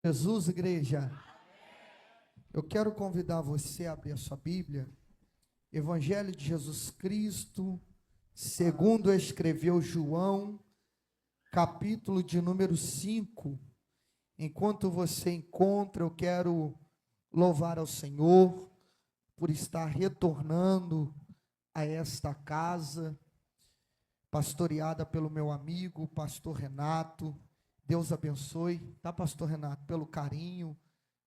Jesus, igreja, eu quero convidar você a abrir a sua Bíblia, Evangelho de Jesus Cristo, segundo escreveu João, capítulo de número 5. Enquanto você encontra, eu quero louvar ao Senhor por estar retornando a esta casa, pastoreada pelo meu amigo, pastor Renato. Deus abençoe, tá, pastor Renato, pelo carinho,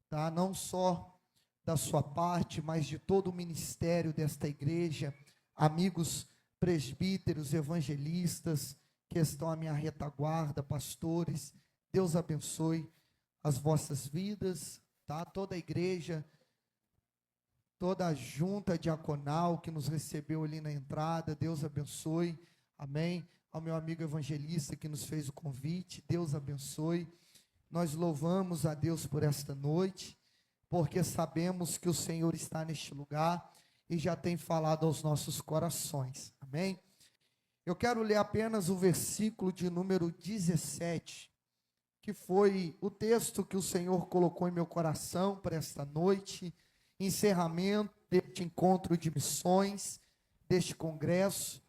tá, não só da sua parte, mas de todo o ministério desta igreja, amigos presbíteros, evangelistas, que estão à minha retaguarda, pastores. Deus abençoe as vossas vidas, tá, toda a igreja, toda a junta diaconal que nos recebeu ali na entrada. Deus abençoe, amém. Ao meu amigo evangelista que nos fez o convite, Deus abençoe. Nós louvamos a Deus por esta noite, porque sabemos que o Senhor está neste lugar e já tem falado aos nossos corações, amém? Eu quero ler apenas o versículo de número 17, que foi o texto que o Senhor colocou em meu coração para esta noite, encerramento deste encontro de missões, deste congresso.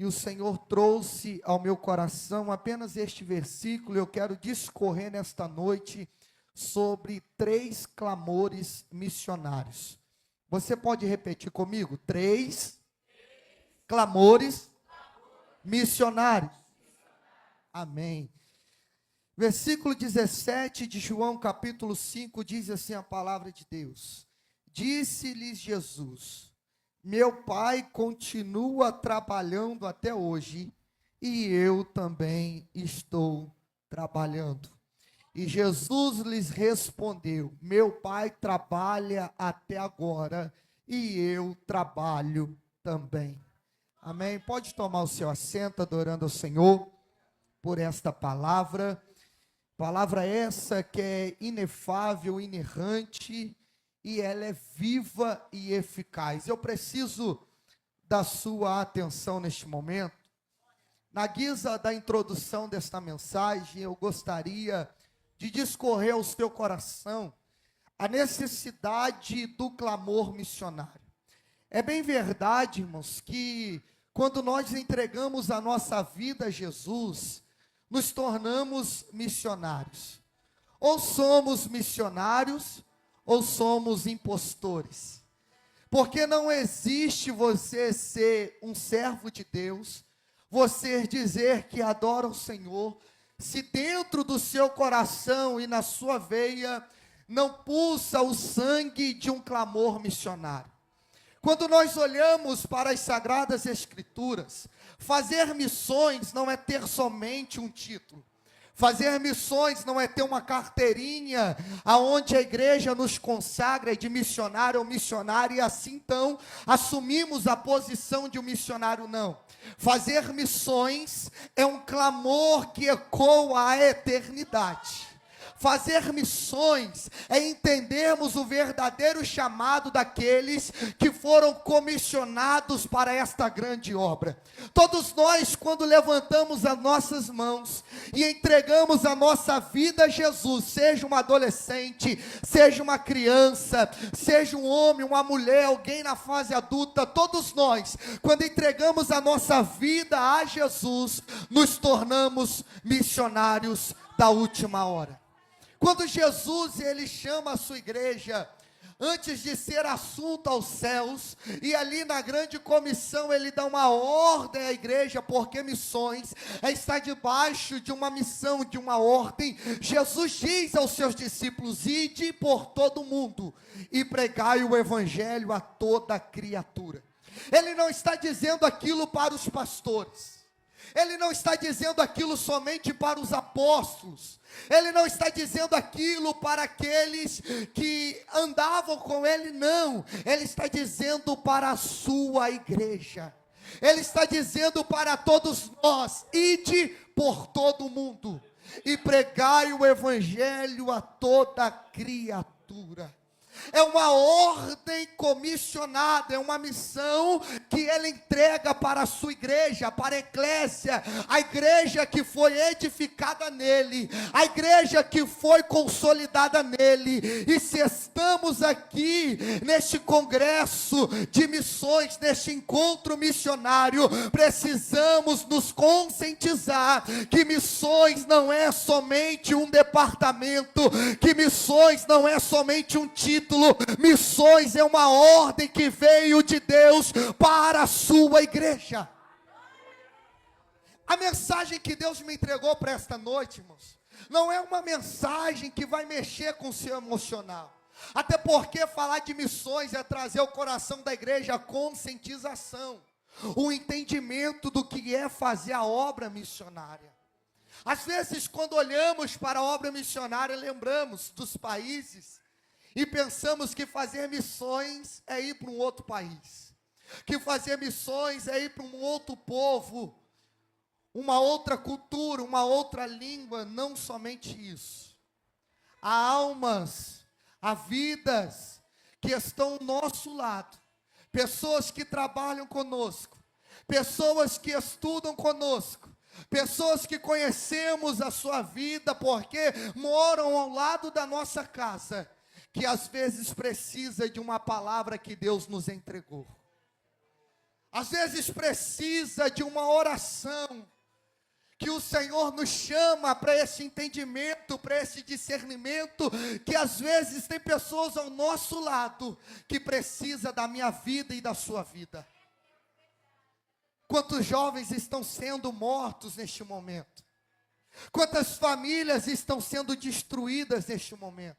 E o Senhor trouxe ao meu coração apenas este versículo. Eu quero discorrer nesta noite sobre 3 clamores missionários. Você pode repetir comigo? 3 clamores missionários. Amém. Versículo 17 de João capítulo 5 diz assim a palavra de Deus: Disse-lhes Jesus: meu Pai continua trabalhando até hoje, e eu também estou trabalhando. E Jesus lhes respondeu: meu Pai trabalha até agora, e eu trabalho também. Amém? Pode tomar o seu assento, adorando ao Senhor por esta palavra. Palavra essa que é inefável, inerrante, e ela é viva e eficaz. Eu preciso da sua atenção neste momento. Na guisa da introdução desta mensagem, eu gostaria de discorrer ao seu coração a necessidade do clamor missionário. É bem verdade, irmãos, que quando nós entregamos a nossa vida a Jesus, nos tornamos missionários. Ou somos missionários, ou somos impostores, porque não existe você ser um servo de Deus, você dizer que adora o Senhor, se dentro do seu coração e na sua veia não pulsa o sangue de um clamor missionário. Quando nós olhamos para as Sagradas Escrituras, fazer missões não é ter somente um título. Fazer missões não é ter uma carteirinha aonde a igreja nos consagra de missionário ou missionária e assim então assumimos a posição de um missionário, não. Fazer missões é um clamor que ecoa a eternidade. Fazer missões é entendermos o verdadeiro chamado daqueles que foram comissionados para esta grande obra. Todos nós, quando levantamos as nossas mãos e entregamos a nossa vida a Jesus, seja um adolescente, seja uma criança, seja um homem, uma mulher, alguém na fase adulta, todos nós, quando entregamos a nossa vida a Jesus, nos tornamos missionários da última hora. Quando Jesus, ele chama a sua igreja, antes de ser assunto aos céus, e ali na grande comissão, ele dá uma ordem à igreja, porque missões está debaixo de uma missão, de uma ordem. Jesus diz aos seus discípulos: ide por todo o mundo, e pregai o evangelho a toda criatura. Ele não está dizendo aquilo para os pastores, ele não está dizendo aquilo somente para os apóstolos, ele não está dizendo aquilo para aqueles que andavam com ele, não. Ele está dizendo para a sua igreja. Ele está dizendo para todos nós: ide por todo o mundo e pregai o evangelho a toda criatura. É uma ordem comissionada, é uma missão que ele entrega para a sua igreja, para a eclésia, a igreja que foi edificada nele, a igreja que foi consolidada nele. E se estamos aqui neste congresso de missões, neste encontro missionário, precisamos nos conscientizar que missões não é somente um departamento, que missões não é somente um título, missões é uma ordem que veio de Deus para a sua igreja. A mensagem que Deus me entregou para esta noite, irmãos, não é uma mensagem que vai mexer com o seu emocional. Até porque falar de missões é trazer ao coração da igreja a conscientização, o entendimento do que é fazer a obra missionária. Às vezes, quando olhamos para a obra missionária, lembramos dos países e pensamos que fazer missões é ir para um outro país, que fazer missões é ir para um outro povo, uma outra cultura, uma outra língua. Não somente isso. Há almas, há vidas que estão ao nosso lado, pessoas que trabalham conosco, pessoas que estudam conosco, pessoas que conhecemos a sua vida porque moram ao lado da nossa casa, que às vezes precisa de uma palavra que Deus nos entregou. Às vezes precisa de uma oração que o Senhor nos chama para esse entendimento, para esse discernimento, que às vezes tem pessoas ao nosso lado que precisa da minha vida e da sua vida. Quantos jovens estão sendo mortos neste momento? Quantas famílias estão sendo destruídas neste momento?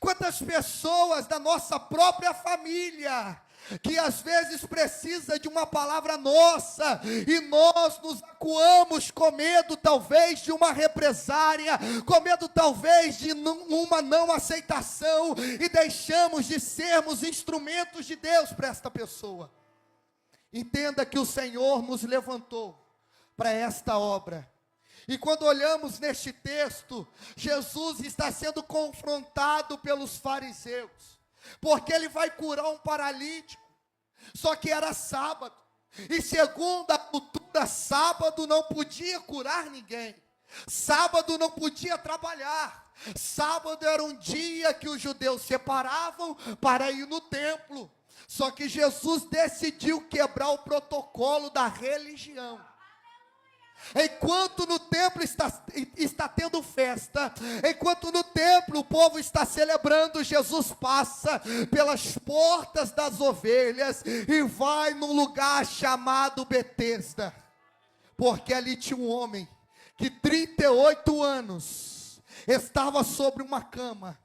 Quantas pessoas da nossa própria família que às vezes precisa de uma palavra nossa, e nós nos acuamos com medo talvez de uma represária, com medo talvez de uma não aceitação, e deixamos de sermos instrumentos de Deus para esta pessoa. Entenda que o Senhor nos levantou para esta obra. E quando olhamos neste texto, Jesus está sendo confrontado pelos fariseus, porque ele vai curar um paralítico, só que era sábado, e segundo a cultura, sábado não podia curar ninguém, sábado não podia trabalhar, sábado era um dia que os judeus separavam para ir no templo, só que Jesus decidiu quebrar o protocolo da religião. Enquanto no templo está tendo festa, enquanto no templo o povo está celebrando, Jesus passa pelas portas das ovelhas e vai num lugar chamado Betesda, porque ali tinha um homem que 38 anos estava sobre uma cama,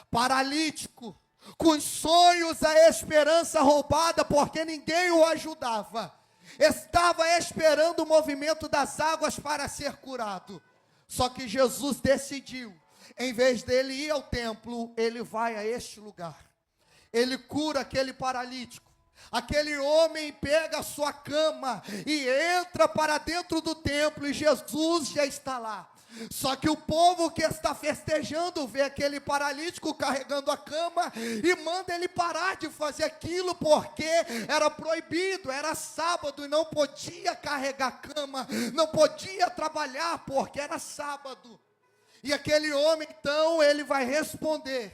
paralítico, com os sonhos, a esperança roubada, porque ninguém o ajudava. Estava esperando o movimento das águas para ser curado. Só que Jesus decidiu, em vez dele ir ao templo, ele vai a este lugar. Ele cura aquele paralítico. Aquele homem pega a sua cama e entra para dentro do templo, e Jesus já está lá. Só que o povo que está festejando vê aquele paralítico carregando a cama e manda ele parar de fazer aquilo, porque era proibido, era sábado e não podia carregar a cama, não podia trabalhar porque era sábado. E aquele homem então, ele vai responder,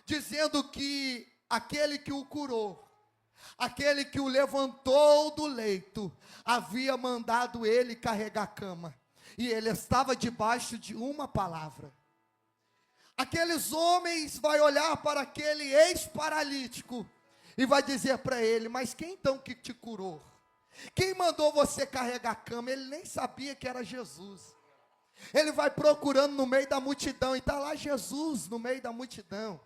dizendo que aquele que o curou, aquele que o levantou do leito, havia mandado ele carregar a cama. E ele estava debaixo de uma palavra. Aqueles homens vão olhar para aquele ex-paralítico e vai dizer para ele: mas quem então que te curou? Quem mandou você carregar a cama? Ele nem sabia que era Jesus. Ele vai procurando no meio da multidão, e está lá Jesus no meio da multidão.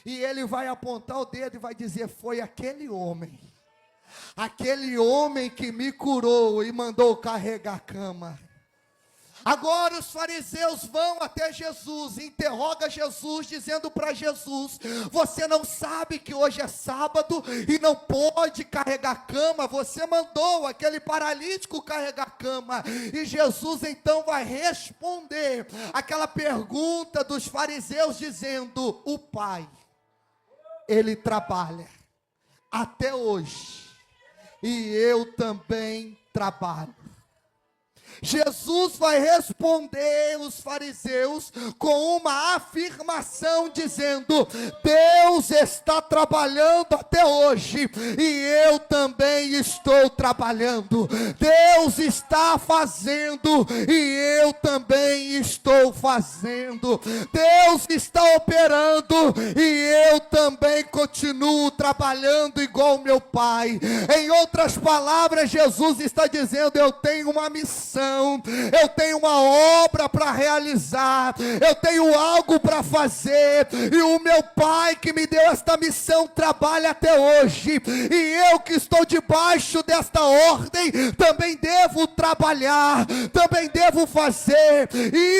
E ele vai apontar o dedo e vai dizer: foi aquele homem que me curou e mandou carregar a cama. Agora os fariseus vão até Jesus, interroga Jesus, dizendo para Jesus: você não sabe que hoje é sábado e não pode carregar a cama? Você mandou aquele paralítico carregar a cama. E Jesus então vai responder aquela pergunta dos fariseus, dizendo: o Pai Ele trabalha até hoje, e eu também trabalho. Jesus vai responder os fariseus com uma afirmação dizendo: Deus está trabalhando até hoje e eu também estou trabalhando. Deus está fazendo e eu também estou fazendo. Deus está operando e eu também continuo trabalhando igual meu Pai. Em outras palavras, Jesus está dizendo: eu tenho uma missão, eu tenho uma obra para realizar, eu tenho algo para fazer, e o meu Pai que me deu esta missão trabalha até hoje, e eu que estou debaixo desta ordem também devo trabalhar, também devo fazer.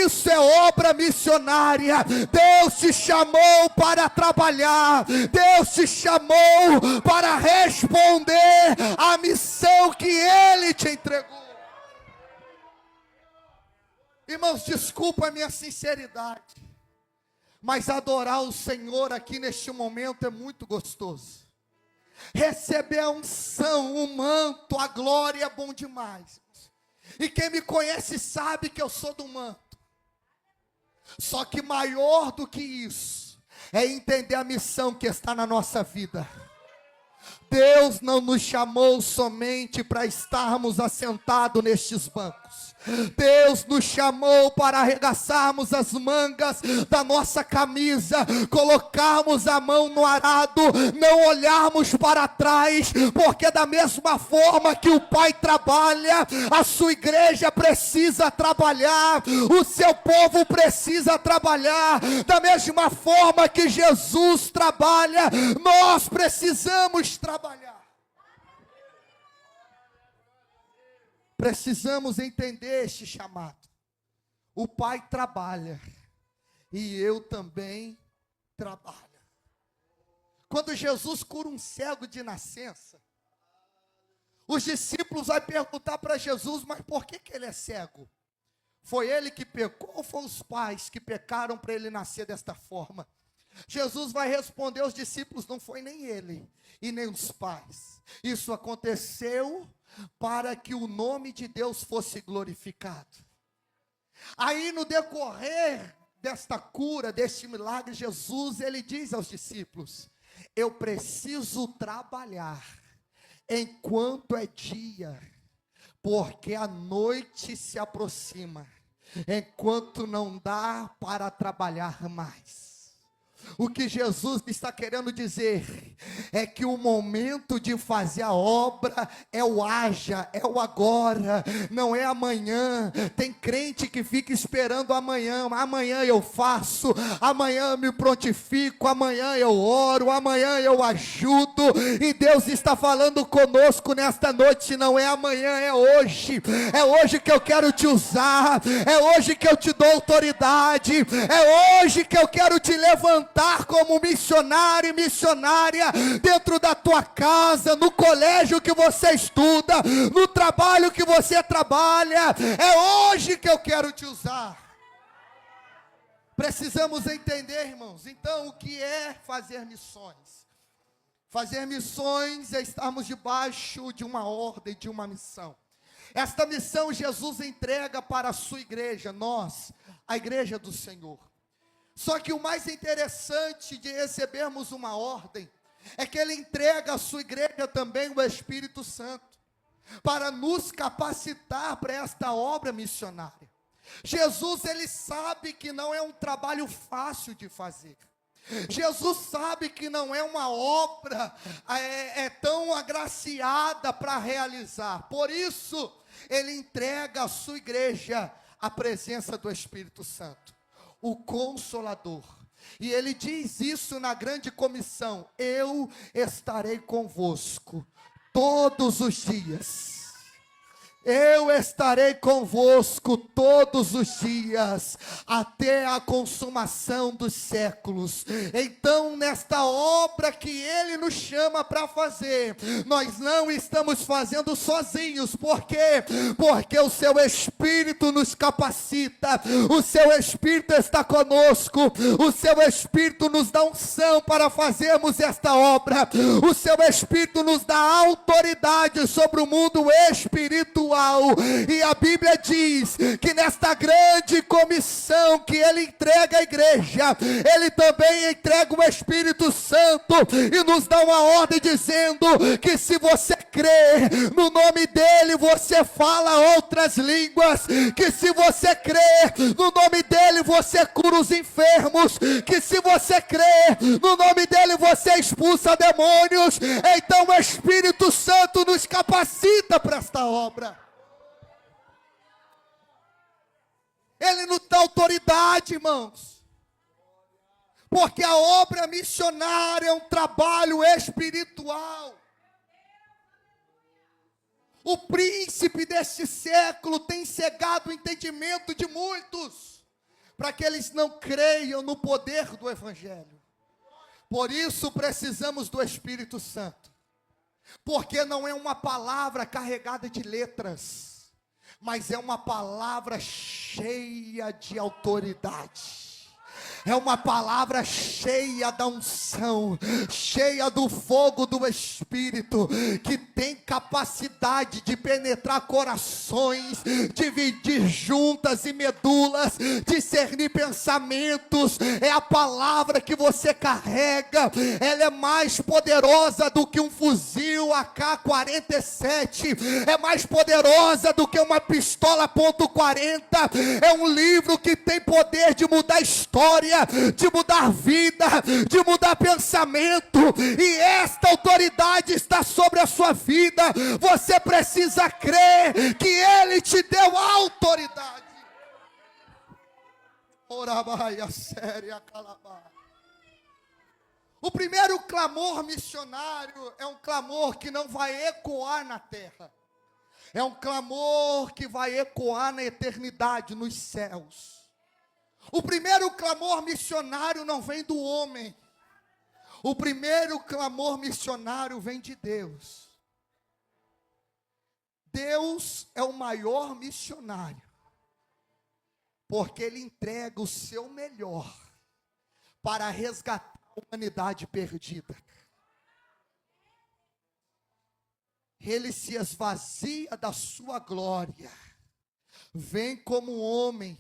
Isso é obra missionária. Deus te chamou para trabalhar, Deus te chamou para responder à missão que Ele te entregou. Irmãos, desculpa a minha sinceridade, mas adorar o Senhor aqui neste momento é muito gostoso. Receber a unção, o manto, a glória é bom demais. E quem me conhece sabe que eu sou do manto. Só que maior do que isso é entender a missão que está na nossa vida. Deus não nos chamou somente para estarmos assentados nestes bancos. Deus nos chamou para arregaçarmos as mangas da nossa camisa, colocarmos a mão no arado, não olharmos para trás, porque da mesma forma que o Pai trabalha, a sua igreja precisa trabalhar, o seu povo precisa trabalhar, da mesma forma que Jesus trabalha, nós precisamos trabalhar. Precisamos entender este chamado. O Pai trabalha e eu também trabalho. Quando Jesus cura um cego de nascença, os discípulos vão perguntar para Jesus: mas por que ele é cego? Foi ele que pecou ou foram os pais que pecaram para ele nascer desta forma? Jesus vai responder aos discípulos: não foi nem ele e nem os pais. Isso aconteceu para que o nome de Deus fosse glorificado. Aí no decorrer desta cura, deste milagre, Jesus, ele diz aos discípulos: eu preciso trabalhar enquanto é dia, porque a noite se aproxima, enquanto não dá para trabalhar mais. O que Jesus está querendo dizer é que o momento de fazer a obra é o haja, é o agora, não é amanhã. Tem crente que fica esperando amanhã. Amanhã eu faço, amanhã eu me prontifico, amanhã eu oro, amanhã eu ajudo. E Deus está falando conosco nesta noite: não é amanhã, é hoje. É hoje que eu quero te usar, é hoje que eu te dou autoridade, é hoje que eu quero te levantar como missionário e missionária dentro da tua casa, no colégio que você estuda, no trabalho que você trabalha. É hoje que eu quero te usar. Precisamos entender, irmãos, então, o que é fazer missões. Fazer missões é estarmos debaixo de uma ordem, de uma missão. Esta missão Jesus entrega para a sua igreja, nós, a igreja do Senhor. Só que o mais interessante de recebermos uma ordem é que Ele entrega à sua igreja também o Espírito Santo, para nos capacitar para esta obra missionária. Jesus, Ele sabe que não é um trabalho fácil de fazer. Jesus sabe que não é uma obra tão agraciada para realizar. Por isso, Ele entrega à sua igreja a presença do Espírito Santo, o Consolador. E ele diz isso na grande comissão: eu estarei convosco todos os dias. eu estarei convosco todos os dias, até a consumação dos séculos. Então, nesta obra que Ele nos chama para fazer, nós não estamos fazendo sozinhos. Por quê? Porque o Seu Espírito nos capacita, o Seu Espírito está conosco, o Seu Espírito nos dá unção para fazermos esta obra, o Seu Espírito nos dá autoridade sobre o mundo espiritual. E a Bíblia diz que nesta grande comissão que Ele entrega à igreja, Ele também entrega o Espírito Santo e nos dá uma ordem dizendo que se você crê no nome dEle, você fala outras línguas, que se você crê no nome dEle, você cura os enfermos, que se você crê no nome dEle, você expulsa demônios. Então o Espírito Santo nos capacita para esta obra. Ele nos dá autoridade, irmãos, porque a obra missionária é um trabalho espiritual. O príncipe deste século tem cegado o entendimento de muitos, para que eles não creiam no poder do Evangelho. Por isso precisamos do Espírito Santo, porque não é uma palavra carregada de letras, mas é uma palavra cheia de autoridade. É uma palavra cheia da unção, cheia do fogo do Espírito, que tem capacidade de penetrar corações, dividir juntas e medulas, discernir pensamentos. É a palavra que você carrega, ela é mais poderosa do que um fuzil AK-47, é mais poderosa do que uma pistola .40, é um livro que tem poder de mudar a história, de mudar vida, de mudar pensamento, e esta autoridade está sobre a sua vida. Você precisa crer que Ele te deu autoridade. Orabaia séria calabá. O primeiro clamor missionário é um clamor que não vai ecoar na terra, é um clamor que vai ecoar na eternidade, nos céus. O primeiro clamor missionário não vem do homem. O primeiro clamor missionário vem de Deus. Deus é o maior missionário, porque Ele entrega o seu melhor para resgatar a humanidade perdida. Ele se esvazia da sua glória, vem como homem,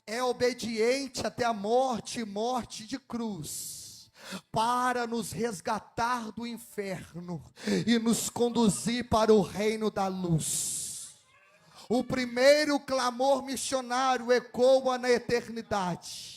é obediente até a morte, morte de cruz, para nos resgatar do inferno e nos conduzir para o reino da luz. O primeiro clamor missionário ecoa na eternidade.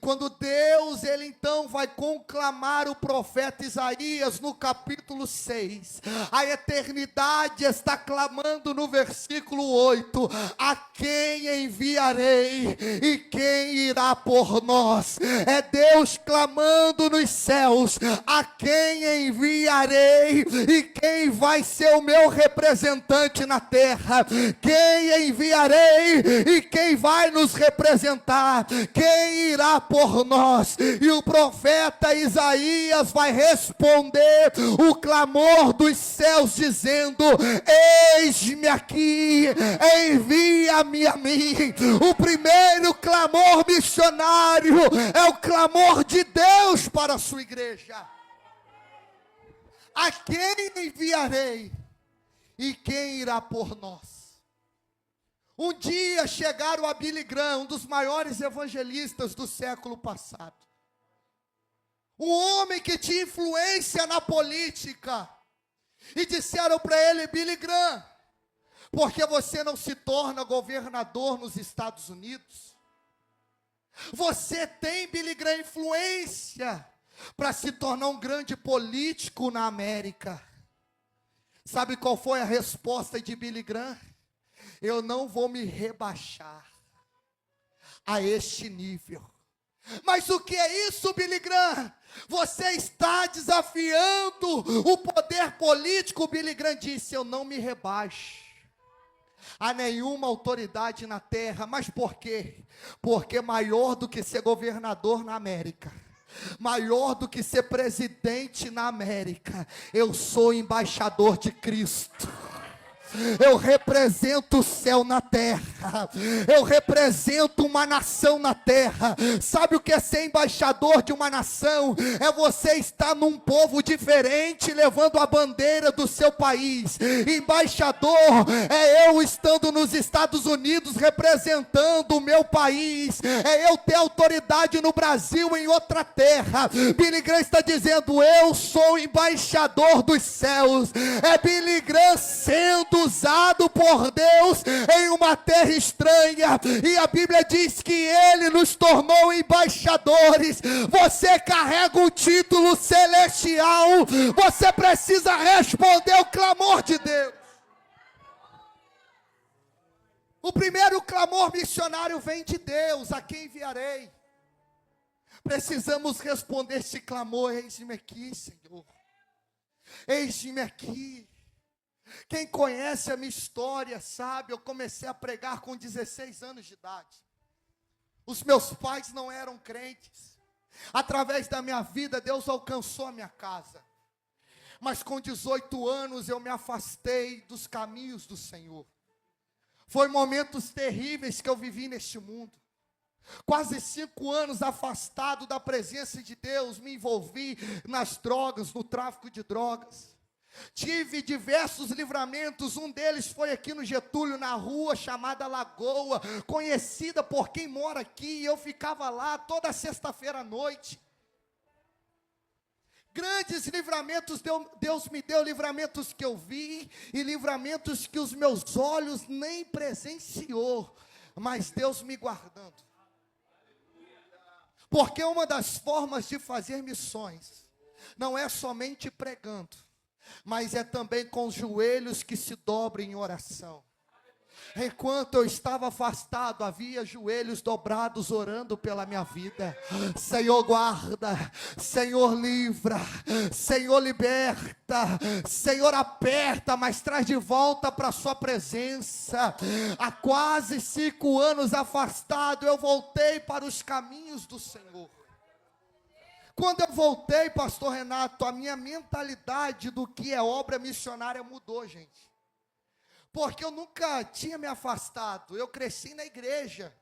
Quando Deus, Ele então vai conclamar o profeta Isaías no capítulo 6, a eternidade está clamando no versículo 8, a quem enviarei e quem irá por nós? É Deus clamando nos céus, a quem enviarei e quem vai ser o meu representante na terra? Quem enviarei e quem vai nos representar? Quem irá por nós? E o profeta Isaías vai responder o clamor dos céus dizendo: eis-me aqui, envia-me a mim. O primeiro clamor missionário é o clamor de Deus para a sua igreja. A quem enviarei e quem irá por nós? Um dia chegaram a Billy Graham, um dos maiores evangelistas do século passado. Um homem que tinha influência na política. E disseram para ele: Billy Graham, por que você não se torna governador nos Estados Unidos? Você tem, Billy Graham, influência para se tornar um grande político na América. Sabe qual foi a resposta de Billy Graham? Eu não vou me rebaixar a este nível. Mas o que é isso, Billy Graham? Você está desafiando o poder político. Billy Graham disse: eu não me rebaixo, a nenhuma autoridade na terra. Mas por quê? Porque maior do que ser governador na América, maior do que ser presidente na América, eu sou embaixador de Cristo. Eu represento o céu na terra. Eu represento uma nação na terra. Sabe o que é ser embaixador de uma nação? É você estar num povo diferente, levando a bandeira do seu país. Embaixador é eu estando nos Estados Unidos, representando o meu país. É eu ter autoridade no Brasil, em outra terra. Billy Graham está dizendo: eu sou embaixador dos céus. É Billy Graham sendo usado por Deus em uma terra estranha, e a Bíblia diz que Ele nos tornou embaixadores. Você carrega um título celestial, você precisa responder o clamor de Deus. O primeiro clamor missionário vem de Deus: a quem enviarei? Precisamos responder esse clamor: eis-me aqui, Senhor, eis-me aqui. Quem conhece a minha história sabe, eu comecei a pregar com 16 anos de idade. Os meus pais não eram crentes. Através da minha vida, Deus alcançou a minha casa. Mas com 18 anos eu me afastei dos caminhos do Senhor. Foi momentos terríveis que eu vivi neste mundo. Quase 5 anos afastado da presença de Deus, me envolvi nas drogas, no tráfico de drogas. Tive diversos livramentos, um deles foi aqui no Getúlio, na rua chamada Lagoa, conhecida por quem mora aqui. Eu ficava lá toda sexta-feira à noite. Grandes livramentos Deus me deu, livramentos que eu vi e livramentos que os meus olhos nem presenciou, mas Deus me guardando. Porque uma das formas de fazer missões não é somente pregando, mas é também com os joelhos que se dobrem em oração. Enquanto eu estava afastado, havia joelhos dobrados orando pela minha vida. Senhor, guarda, Senhor, livra, Senhor, liberta, Senhor, aperta, mas traz de volta para a sua presença. Há quase 5 anos afastado, eu voltei para os caminhos do Senhor. Quando eu voltei, pastor Renato, a minha mentalidade do que é obra missionária mudou, gente. Porque eu nunca tinha me afastado, eu cresci na igreja.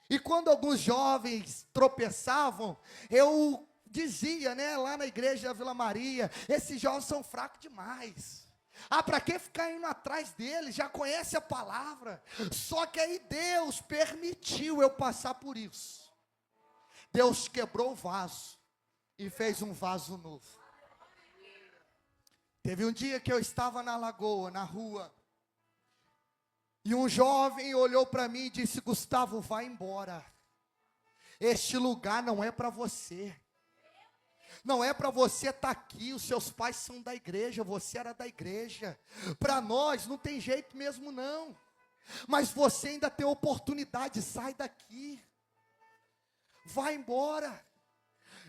E quando alguns jovens tropeçavam, eu dizia, lá na igreja da Vila Maria: esses jovens são fracos demais. Para que ficar indo atrás deles? Já conhece a palavra. Só que aí Deus permitiu eu passar por isso. Deus quebrou o vaso e fez um vaso novo. Teve um dia que eu estava na lagoa, na rua, e um jovem olhou para mim e disse: Gustavo, vai embora. Este lugar não é para você. Não é para você estar aqui. Os seus pais são da igreja, você era da igreja. Para nós não tem jeito mesmo não. Mas você ainda tem oportunidade, sai daqui. Vai embora.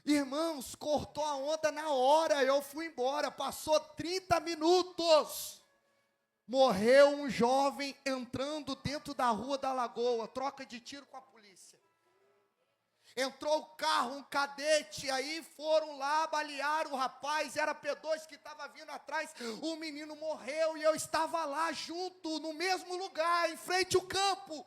Irmãos, cortou a onda na hora, eu fui embora. Passou 30 minutos. Morreu um jovem entrando dentro da rua da Lagoa, troca de tiro com a polícia. Entrou o carro, um cadete, aí foram lá, balearam o rapaz, era P2 que estava vindo atrás, o menino morreu e eu estava lá junto, no mesmo lugar, em frente ao campo.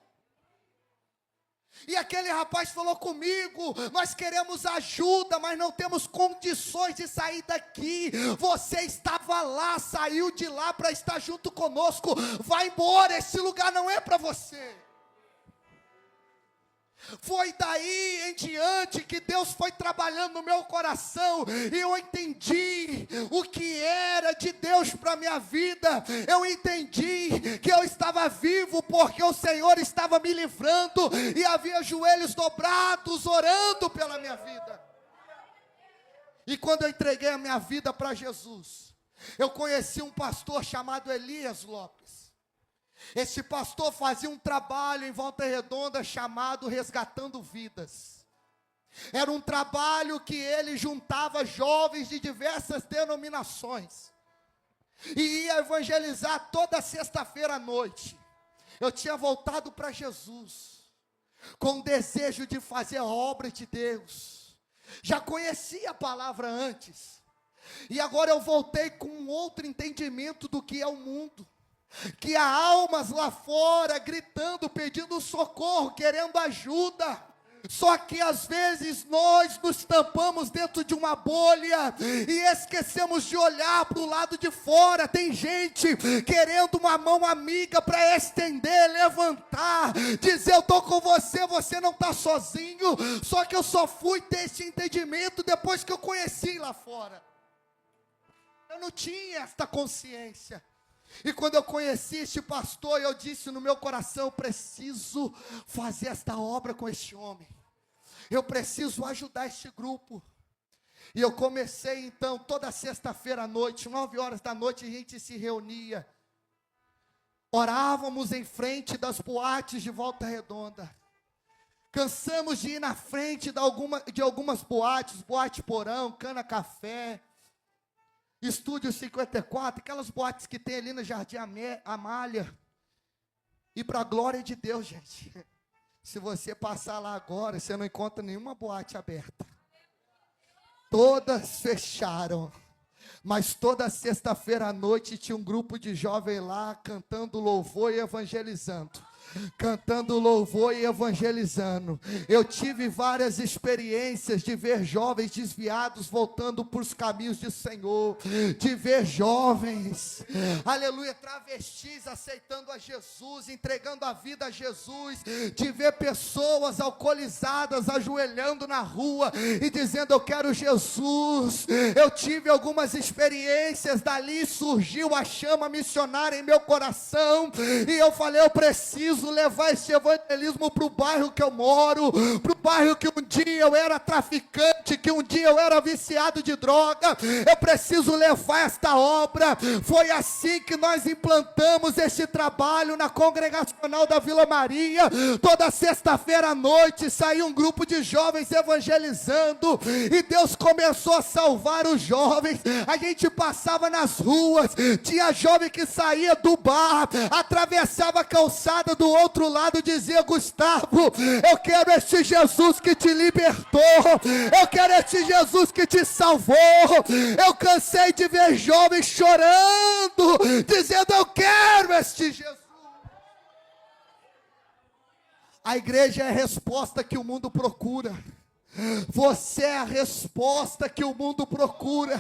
E aquele rapaz falou comigo: nós queremos ajuda, mas não temos condições de sair daqui. Você estava lá, saiu de lá para estar junto conosco. Vai embora, esse lugar não é para você. Foi daí em diante que Deus foi trabalhando no meu coração, e eu entendi o que era de Deus para a minha vida. Eu entendi que eu estava vivo porque o Senhor estava me livrando, e havia joelhos dobrados orando pela minha vida. E quando eu entreguei a minha vida para Jesus, eu conheci um pastor chamado Elias Lopes. Esse pastor fazia um trabalho em Volta Redonda chamado Resgatando Vidas. Era um trabalho que ele juntava jovens de diversas denominações. e ia evangelizar toda sexta-feira à noite. Eu tinha voltado para Jesus, com o desejo de fazer a obra de Deus. Já conhecia a palavra antes, e agora eu voltei com um outro entendimento do que é o mundo. Que há almas lá fora gritando, pedindo socorro, querendo ajuda. Só que às vezes nós nos tampamos dentro de uma bolha e esquecemos de olhar para o lado de fora. Tem gente querendo uma mão amiga para estender, levantar, dizer: eu estou com você, você não está sozinho. Só que eu só fui ter esse entendimento depois que eu conheci lá fora. Eu não tinha esta consciência. E quando eu conheci este pastor, eu disse no meu coração: eu preciso fazer esta obra com este homem. Eu preciso ajudar este grupo. E eu comecei então, toda sexta-feira à noite, 9 horas da noite, a gente se reunia. Orávamos em frente das boates de Volta Redonda. Cansamos de ir na frente de algumas boates, Boate Porão, Cana Café, Estúdio 54, aquelas boates que tem ali no Jardim Amália. E para a glória de Deus, gente, se você passar lá agora, você não encontra nenhuma boate aberta. Todas fecharam. Mas toda sexta-feira à noite tinha um grupo de jovens lá cantando louvor e evangelizando. Cantando louvor e evangelizando. Eu tive várias experiências de ver jovens desviados voltando para os caminhos do Senhor, de ver jovens, aleluia, travestis aceitando a Jesus, entregando a vida a Jesus, de ver pessoas alcoolizadas ajoelhando na rua e dizendo: eu quero Jesus. Eu tive algumas experiências, dali surgiu a chama missionária em meu coração, e eu falei: eu preciso levar esse evangelismo para o bairro que eu moro, para o bairro que um dia eu era traficante, que um dia eu era viciado de droga. Eu preciso levar esta obra. Foi assim que nós implantamos este trabalho na congregacional da Vila Maria. Toda sexta-feira à noite saía um grupo de jovens evangelizando, e Deus começou a salvar os jovens. A gente passava nas ruas, tinha jovem que saía do bar, atravessava a calçada do outro lado, dizia: Gustavo, eu quero este Jesus que te libertou, eu quero este Jesus que te salvou. Eu cansei de ver jovens chorando, dizendo: eu quero este Jesus. A igreja é a resposta que o mundo procura. Você é a resposta que o mundo procura.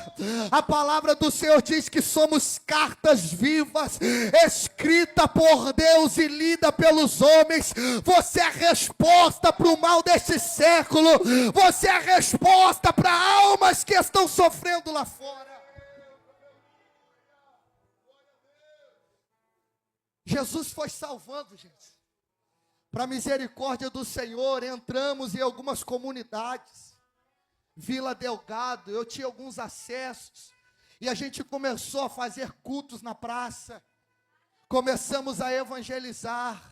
A palavra do Senhor diz que somos cartas vivas, escrita por Deus e lida pelos homens. Você é a resposta para o mal deste século. Você é a resposta para almas que estão sofrendo lá fora. Jesus foi salvando, gente. Para a misericórdia do Senhor, entramos em algumas comunidades, Vila Delgado, eu tinha alguns acessos, e a gente começou a fazer cultos na praça, começamos a evangelizar,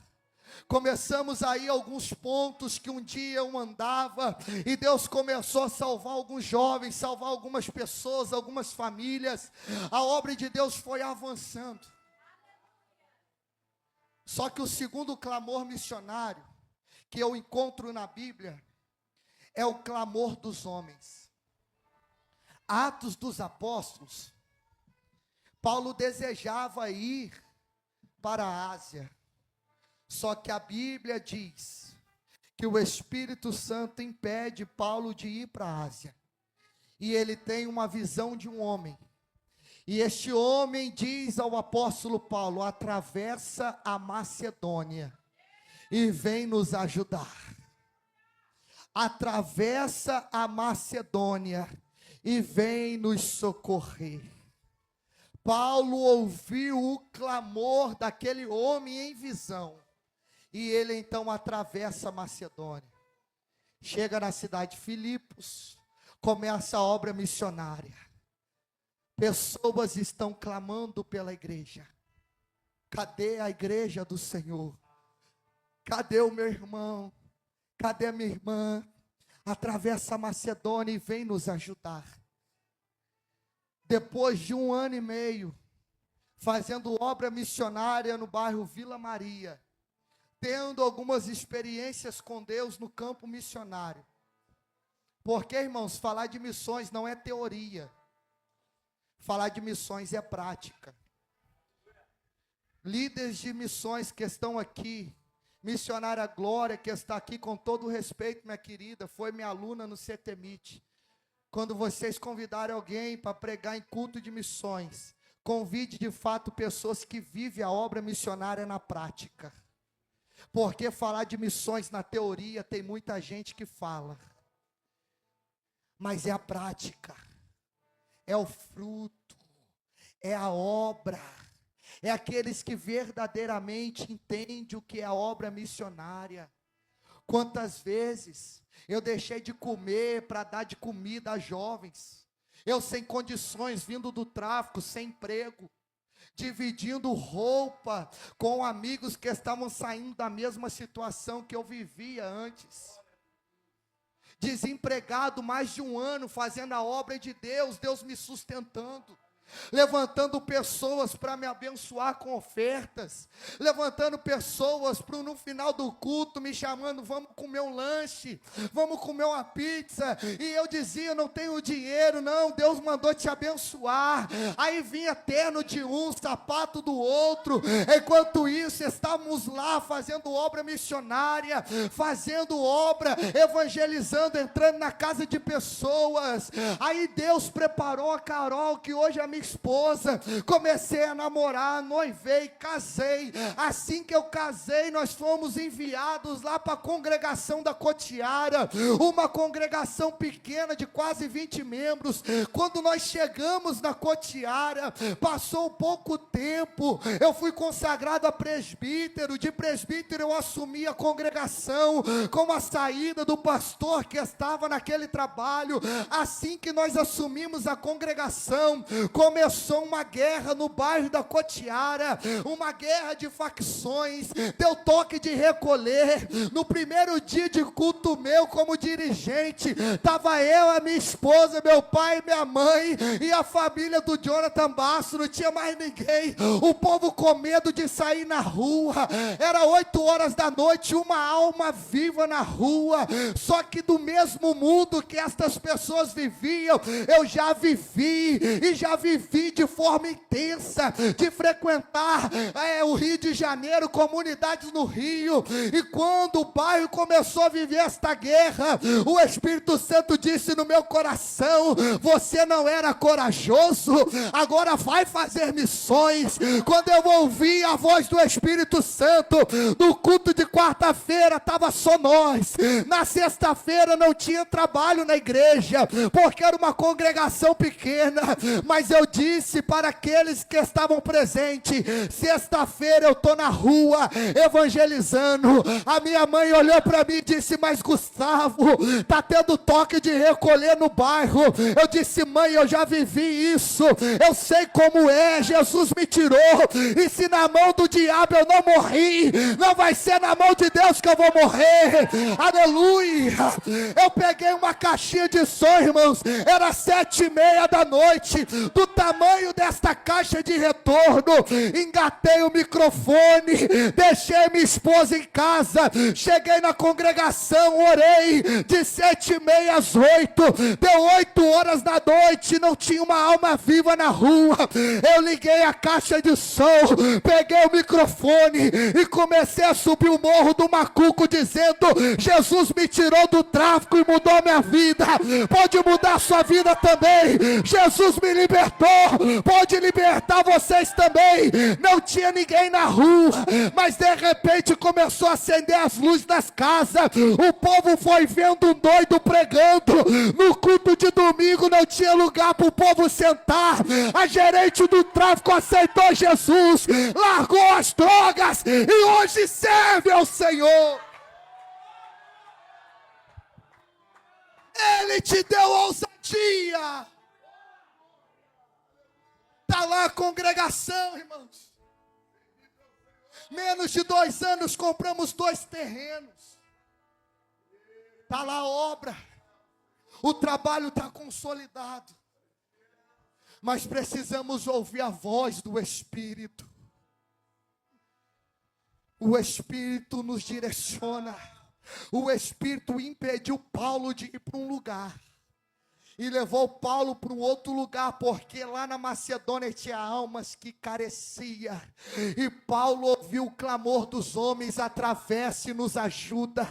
começamos a ir a alguns pontos que um dia eu andava, e Deus começou a salvar alguns jovens, salvar algumas pessoas, algumas famílias. A obra de Deus foi avançando. Só que o segundo clamor missionário que eu encontro na Bíblia é o clamor dos homens. Atos dos Apóstolos, Paulo desejava ir para a Ásia, só que a Bíblia diz que o Espírito Santo impede Paulo de ir para a Ásia, e ele tem uma visão de um homem. E este homem diz ao apóstolo Paulo: atravessa a Macedônia e vem nos ajudar. Atravessa a Macedônia e vem nos socorrer. Paulo ouviu o clamor daquele homem em visão, e ele então atravessa a Macedônia. Chega na cidade de Filipos, começa a obra missionária. Pessoas estão clamando pela igreja. Cadê a igreja do Senhor? Cadê o meu irmão? Cadê a minha irmã? Atravessa a Macedônia e vem nos ajudar. Depois de 1 ano e meio, fazendo obra missionária no bairro Vila Maria, tendo algumas experiências com Deus no campo missionário. Porque, irmãos, falar de missões não é teoria. Falar de missões é prática. Líderes de missões que estão aqui, missionária Glória, que está aqui com todo o respeito, minha querida, foi minha aluna no CTMIT. Quando vocês convidarem alguém para pregar em culto de missões, convide de fato pessoas que vivem a obra missionária na prática. Porque falar de missões na teoria, tem muita gente que fala. Mas é a prática, é o fruto, é a obra, é aqueles que verdadeiramente entendem o que é a obra missionária. Quantas vezes eu deixei de comer para dar de comida a jovens, eu sem condições, vindo do tráfico, sem emprego, dividindo roupa com amigos que estavam saindo da mesma situação que eu vivia antes. Desempregado mais de um ano, fazendo a obra de Deus, Deus me sustentando, levantando pessoas para me abençoar com ofertas, levantando pessoas para no final do culto me chamando, vamos comer um lanche, vamos comer uma pizza, e eu dizia, não tenho dinheiro, não, Deus mandou te abençoar. Aí vinha terno de um, sapato do outro. Enquanto isso, estávamos lá fazendo obra missionária, fazendo obra, evangelizando, entrando na casa de pessoas. Aí Deus preparou a Carol, que hoje é a minha esposa. Comecei a namorar, noivei, casei. Assim que eu casei, nós fomos enviados lá para a congregação da Cotiara, uma congregação pequena de quase 20 membros. Quando nós chegamos na Cotiara, passou pouco tempo, eu fui consagrado a presbítero. De presbítero eu assumi a congregação com a saída do pastor que estava naquele trabalho. Assim que nós assumimos a congregação, começou uma guerra no bairro da Cotiara, uma guerra de facções. Deu toque de recolher. No primeiro dia de culto meu como dirigente, estava eu, a minha esposa, meu pai, minha mãe e a família do Jonathan Basso, não tinha mais ninguém. O povo com medo de sair na rua. Era 8 horas da noite, uma alma viva na rua. Só que do mesmo mundo que estas pessoas viviam, eu já vivi, e já vivi de forma intensa, de frequentar o Rio de Janeiro, comunidades no Rio. E quando o bairro começou a viver esta guerra, o Espírito Santo disse no meu coração: você não era corajoso, agora vai fazer missões. Quando eu ouvi a voz do Espírito Santo, no culto de quarta-feira estava só nós, na sexta-feira não tinha trabalho na igreja, porque era uma congregação pequena, mas eu disse para aqueles que estavam presentes: sexta-feira eu estou na rua evangelizando. A minha mãe olhou para mim e disse: mas Gustavo, está tendo toque de recolher no bairro. Eu disse: mãe, eu já vivi isso, eu sei como é, Jesus me tirou, e se na mão do diabo eu não morri, não vai ser na mão de Deus que eu vou morrer. Aleluia. Eu peguei uma caixinha de som, irmãos, era 7:30 da noite, do tamanho desta caixa de retorno. Engatei o microfone, deixei minha esposa em casa, cheguei na congregação, orei de 7:30 às 8, deu 8 horas da noite, não tinha uma alma viva na rua. Eu liguei a caixa de som, peguei o microfone e comecei a subir o morro do Macuco dizendo: Jesus me tirou do tráfico e mudou a minha vida, pode mudar a sua vida também. Jesus me libertou, pode libertar vocês também. Não tinha ninguém na rua, mas de repente começou a acender as luzes das casas. O povo foi vendo um doido pregando. No culto de domingo não tinha lugar para o povo sentar. A gerente do tráfico aceitou Jesus, largou as drogas e hoje serve ao Senhor. Ele te deu ousadia. Está lá a congregação, irmãos. Menos de 2 anos compramos 2 terrenos. Está lá a obra. O trabalho está consolidado. mas precisamos ouvir a voz do Espírito. O Espírito nos direciona. O Espírito impediu Paulo de ir para um lugar e levou Paulo para um outro lugar, porque lá na Macedônia tinha almas que careciam, e Paulo ouviu o clamor dos homens: atravesse e nos ajuda.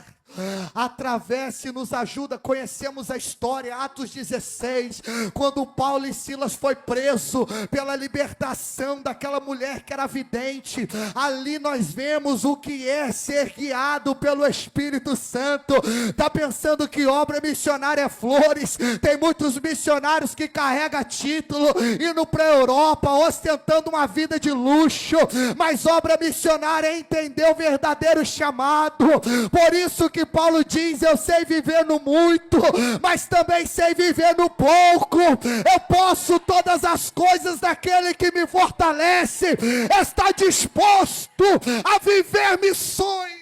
Atravesse e nos ajuda. Conhecemos a história, Atos 16, quando Paulo e Silas foi preso pela libertação daquela mulher que era vidente. Ali nós vemos o que é ser guiado pelo Espírito Santo. Está pensando que obra missionária é flores? Tem muitos missionários que carregam título, indo para a Europa, ostentando uma vida de luxo, mas obra missionária é entender o verdadeiro chamado. Por isso que Paulo diz: eu sei viver no muito, mas também sei viver no pouco. Eu posso todas as coisas daquele que me fortalece. Está disposto a viver missões.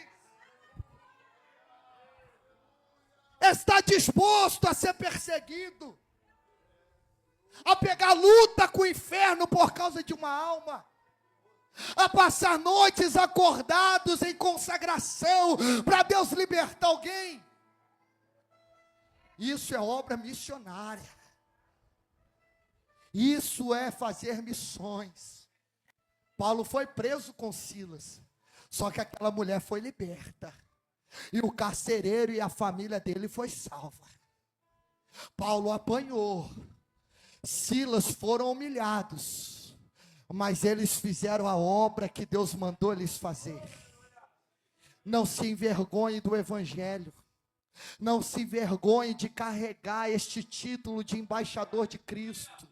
Está disposto a ser perseguido, a pegar luta com o inferno por causa de uma alma, a passar noites acordados em consagração para Deus libertar alguém. Isso é obra missionária. Isso é fazer missões. Paulo foi preso com Silas, só que aquela mulher foi liberta, e o carcereiro e a família dele foi salva. Paulo apanhou, Silas foram humilhados, mas eles fizeram a obra que Deus mandou eles fazer. Não se envergonhe do Evangelho. Não se envergonhe de carregar este título de embaixador de Cristo.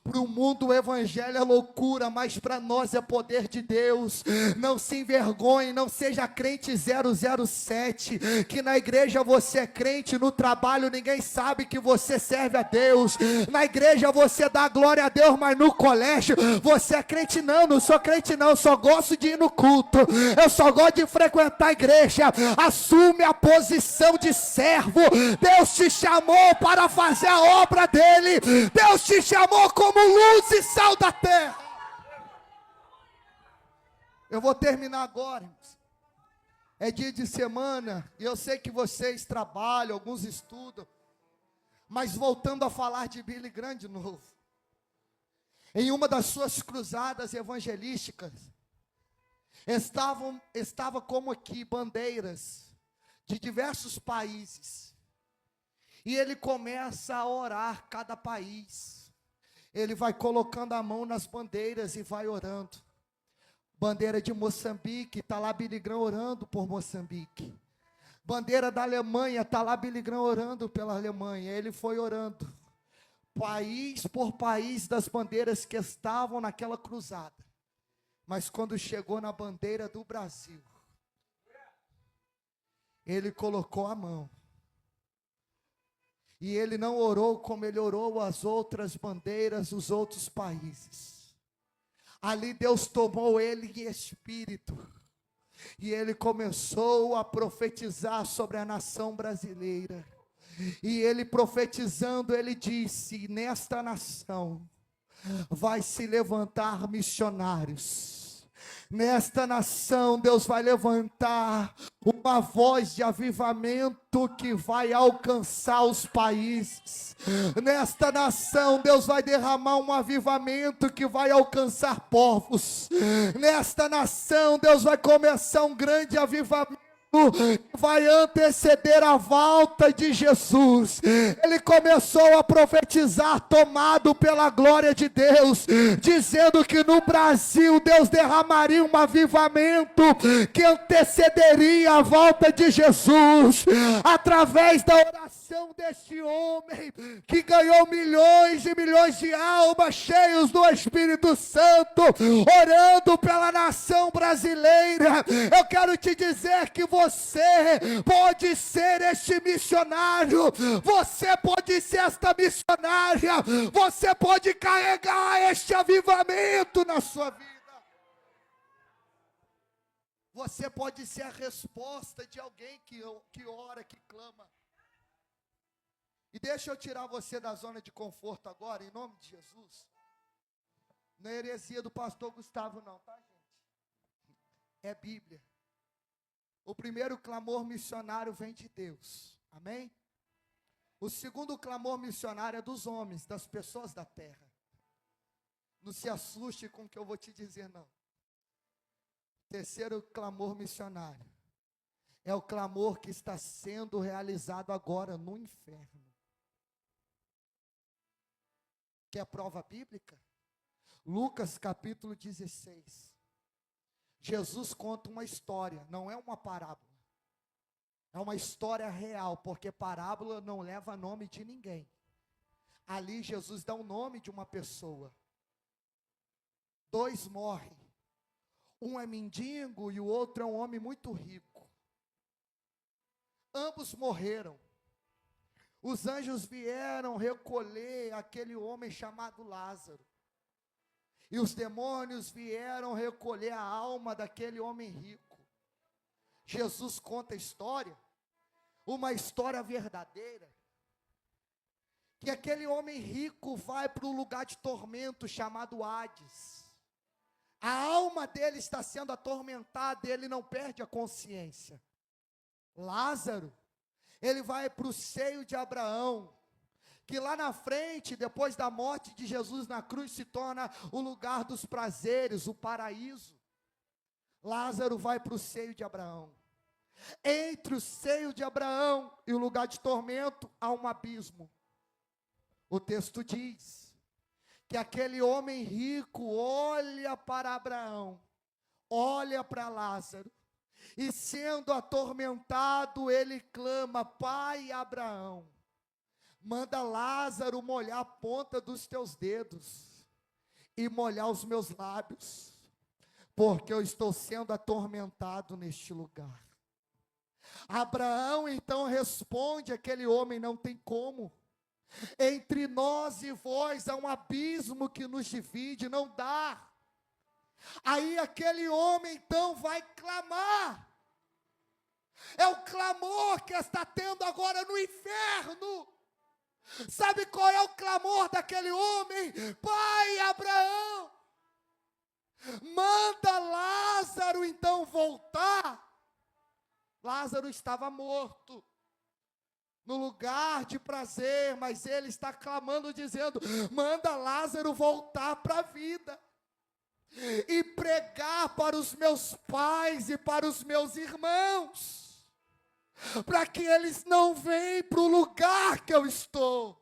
Para o mundo o Evangelho é loucura, mas para nós é poder de Deus. Não se envergonhe, não seja crente 007, que na igreja você é crente, no trabalho ninguém sabe que você serve a Deus. Na igreja você dá glória a Deus, mas no colégio você é crente. Não sou crente não, só gosto de ir no culto, eu só gosto de frequentar a igreja. Assume a posição de servo. Deus te chamou para fazer a obra dele. Deus te chamou como luz e sal da terra. Eu vou terminar agora, irmãos. É dia de semana, e eu sei que vocês trabalham, alguns estudam, mas voltando a falar de Billy Graham de novo, em uma das suas cruzadas evangelísticas, estava como aqui bandeiras de diversos países, e ele começa a orar cada país. Ele vai colocando a mão nas bandeiras e vai orando. Bandeira de Moçambique, está lá Billy Graham orando por Moçambique. Bandeira da Alemanha, está lá Billy Graham orando pela Alemanha. Ele foi orando, país por país, das bandeiras que estavam naquela cruzada. Mas quando chegou na bandeira do Brasil, ele colocou a mão. E ele não orou como ele orou as outras bandeiras, os outros países. Ali Deus tomou ele em espírito, e ele começou a profetizar sobre a nação brasileira. E ele profetizando, ele disse: nesta nação vai se levantar missionários. Nesta nação Deus vai levantar uma voz de avivamento que vai alcançar os países. Nesta nação Deus vai derramar um avivamento que vai alcançar povos. Nesta nação Deus vai começar um grande avivamento que vai anteceder a volta de Jesus. Ele começou a profetizar, tomado pela glória de Deus, dizendo que no Brasil Deus derramaria um avivamento que antecederia a volta de Jesus, através da oração deste homem que ganhou milhões e milhões de almas cheios do Espírito Santo, orando pela nação brasileira. Eu quero te dizer que você pode ser este missionário, você pode ser esta missionária, você pode carregar este avivamento na sua vida. Você pode ser a resposta de alguém que ora, que clama. E deixa eu tirar você da zona de conforto agora, em nome de Jesus. Não é heresia do pastor Gustavo, não, tá, gente? É Bíblia. O primeiro clamor missionário vem de Deus. Amém? O segundo clamor missionário é dos homens, das pessoas da terra. Não se assuste com o que eu vou te dizer, não. Terceiro clamor missionário é o clamor que está sendo realizado agora no inferno. Quer prova bíblica? Lucas capítulo 16. Jesus conta uma história, não é uma parábola. É uma história real, porque parábola não leva nome de ninguém. Ali Jesus dá o nome de uma pessoa. 2 morrem. Um é mendigo e o outro é um homem muito rico. Ambos morreram. Os anjos vieram recolher aquele homem chamado Lázaro. E os demônios vieram recolher a alma daquele homem rico. Jesus conta a história, uma história verdadeira, que aquele homem rico vai para um lugar de tormento chamado Hades. A alma dele está sendo atormentada, ele não perde a consciência. Lázaro, ele vai para o seio de Abraão, que lá na frente, depois da morte de Jesus na cruz, se torna o lugar dos prazeres, o paraíso. Lázaro vai para o seio de Abraão. Entre o seio de Abraão e o lugar de tormento, há um abismo. O texto diz que aquele homem rico olha para Abraão, olha para Lázaro, e sendo atormentado, ele clama: Pai Abraão, manda Lázaro molhar a ponta dos teus dedos e molhar os meus lábios, porque eu estou sendo atormentado neste lugar. Abraão então responde àquele homem: não tem como. Entre nós e vós há um abismo que nos divide, não dá. Aí aquele homem então vai clamar. É o clamor que está tendo agora no inferno. Sabe qual é o clamor daquele homem? Pai Abraão, manda Lázaro então voltar. Lázaro estava morto, no lugar de prazer, mas ele está clamando, dizendo: manda Lázaro voltar para a vida, e pregar para os meus pais e para os meus irmãos, para que eles não venham para o lugar que eu estou.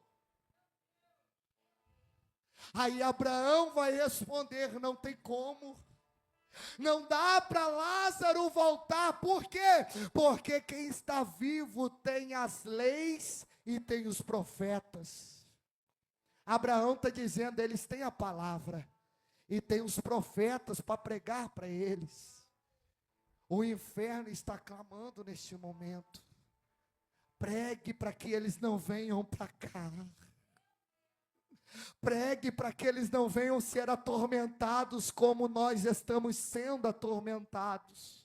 Aí Abraão vai responder: não tem como. Não dá para Lázaro voltar. Por quê? Porque quem está vivo tem as leis e tem os profetas. Abraão está dizendo: eles têm a palavra e tem os profetas para pregar para eles. O inferno está clamando neste momento: pregue para que eles não venham para cá. Pregue para que eles não venham ser atormentados como nós estamos sendo atormentados.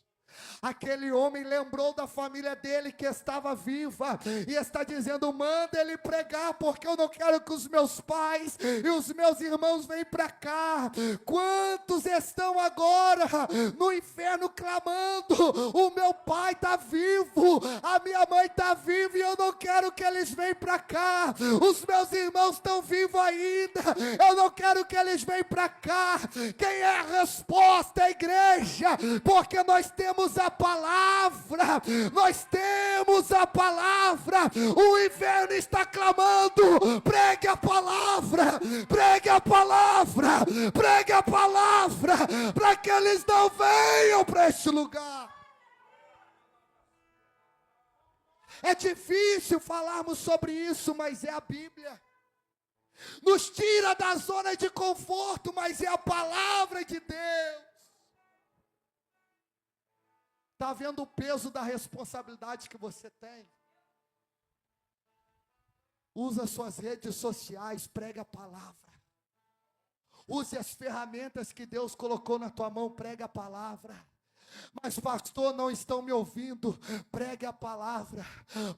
Aquele homem lembrou da família dele que estava viva e está dizendo: manda ele pregar, porque eu não quero que os meus pais e os meus irmãos venham para cá. Quantos estão agora no inferno clamando: o meu pai está vivo, a minha mãe está viva e eu não quero que eles venham para cá. Os meus irmãos estão vivos ainda, eu não quero que eles venham para cá. Quem é a resposta? A igreja, porque nós temos a palavra, nós temos a palavra. O inferno está clamando: pregue a palavra, pregue a palavra, pregue a palavra, para que eles não venham para este lugar. É difícil falarmos sobre isso, mas é a Bíblia. Nos tira da zona de conforto, mas é a palavra de Deus. Está vendo o peso da responsabilidade que você tem? Usa suas redes sociais, prega a palavra. Use as ferramentas que Deus colocou na tua mão, prega a palavra. Mas pastor, não estão me ouvindo. Pregue a palavra.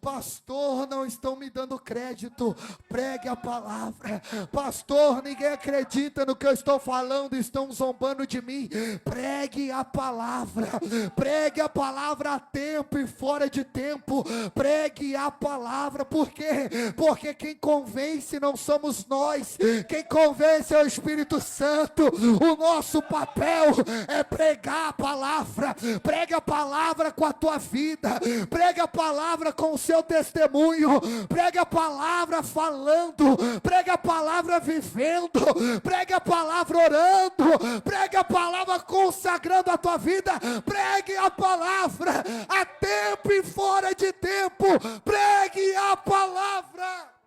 Pastor, não estão me dando crédito. Pregue a palavra. Pastor, ninguém acredita no que eu estou falando, estão zombando de mim. Pregue a palavra. Pregue a palavra a tempo e fora de tempo. Pregue a palavra. Por quê? Porque quem convence não somos nós. Quem convence é o Espírito Santo. O nosso papel é pregar a palavra. Pregue a palavra com a tua vida. Pregue a palavra com o seu testemunho. Pregue a palavra falando. Pregue a palavra vivendo. Pregue a palavra orando. Pregue a palavra consagrando a tua vida. Pregue a palavra a tempo e fora de tempo. Pregue a palavra.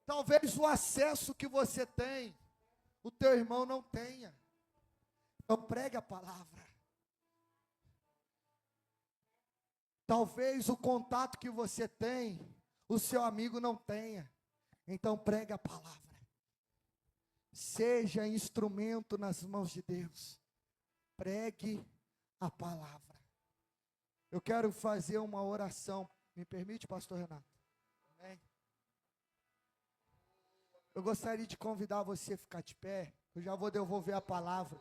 Talvez o acesso que você tem, o teu irmão não tenha. Então pregue a palavra. Talvez o contato que você tem, o seu amigo não tenha. Então pregue a palavra. Seja instrumento nas mãos de Deus. Pregue a palavra. Eu quero fazer uma oração. Me permite, pastor Renato? Amém. Eu gostaria de convidar você a ficar de pé. Eu já vou devolver a palavra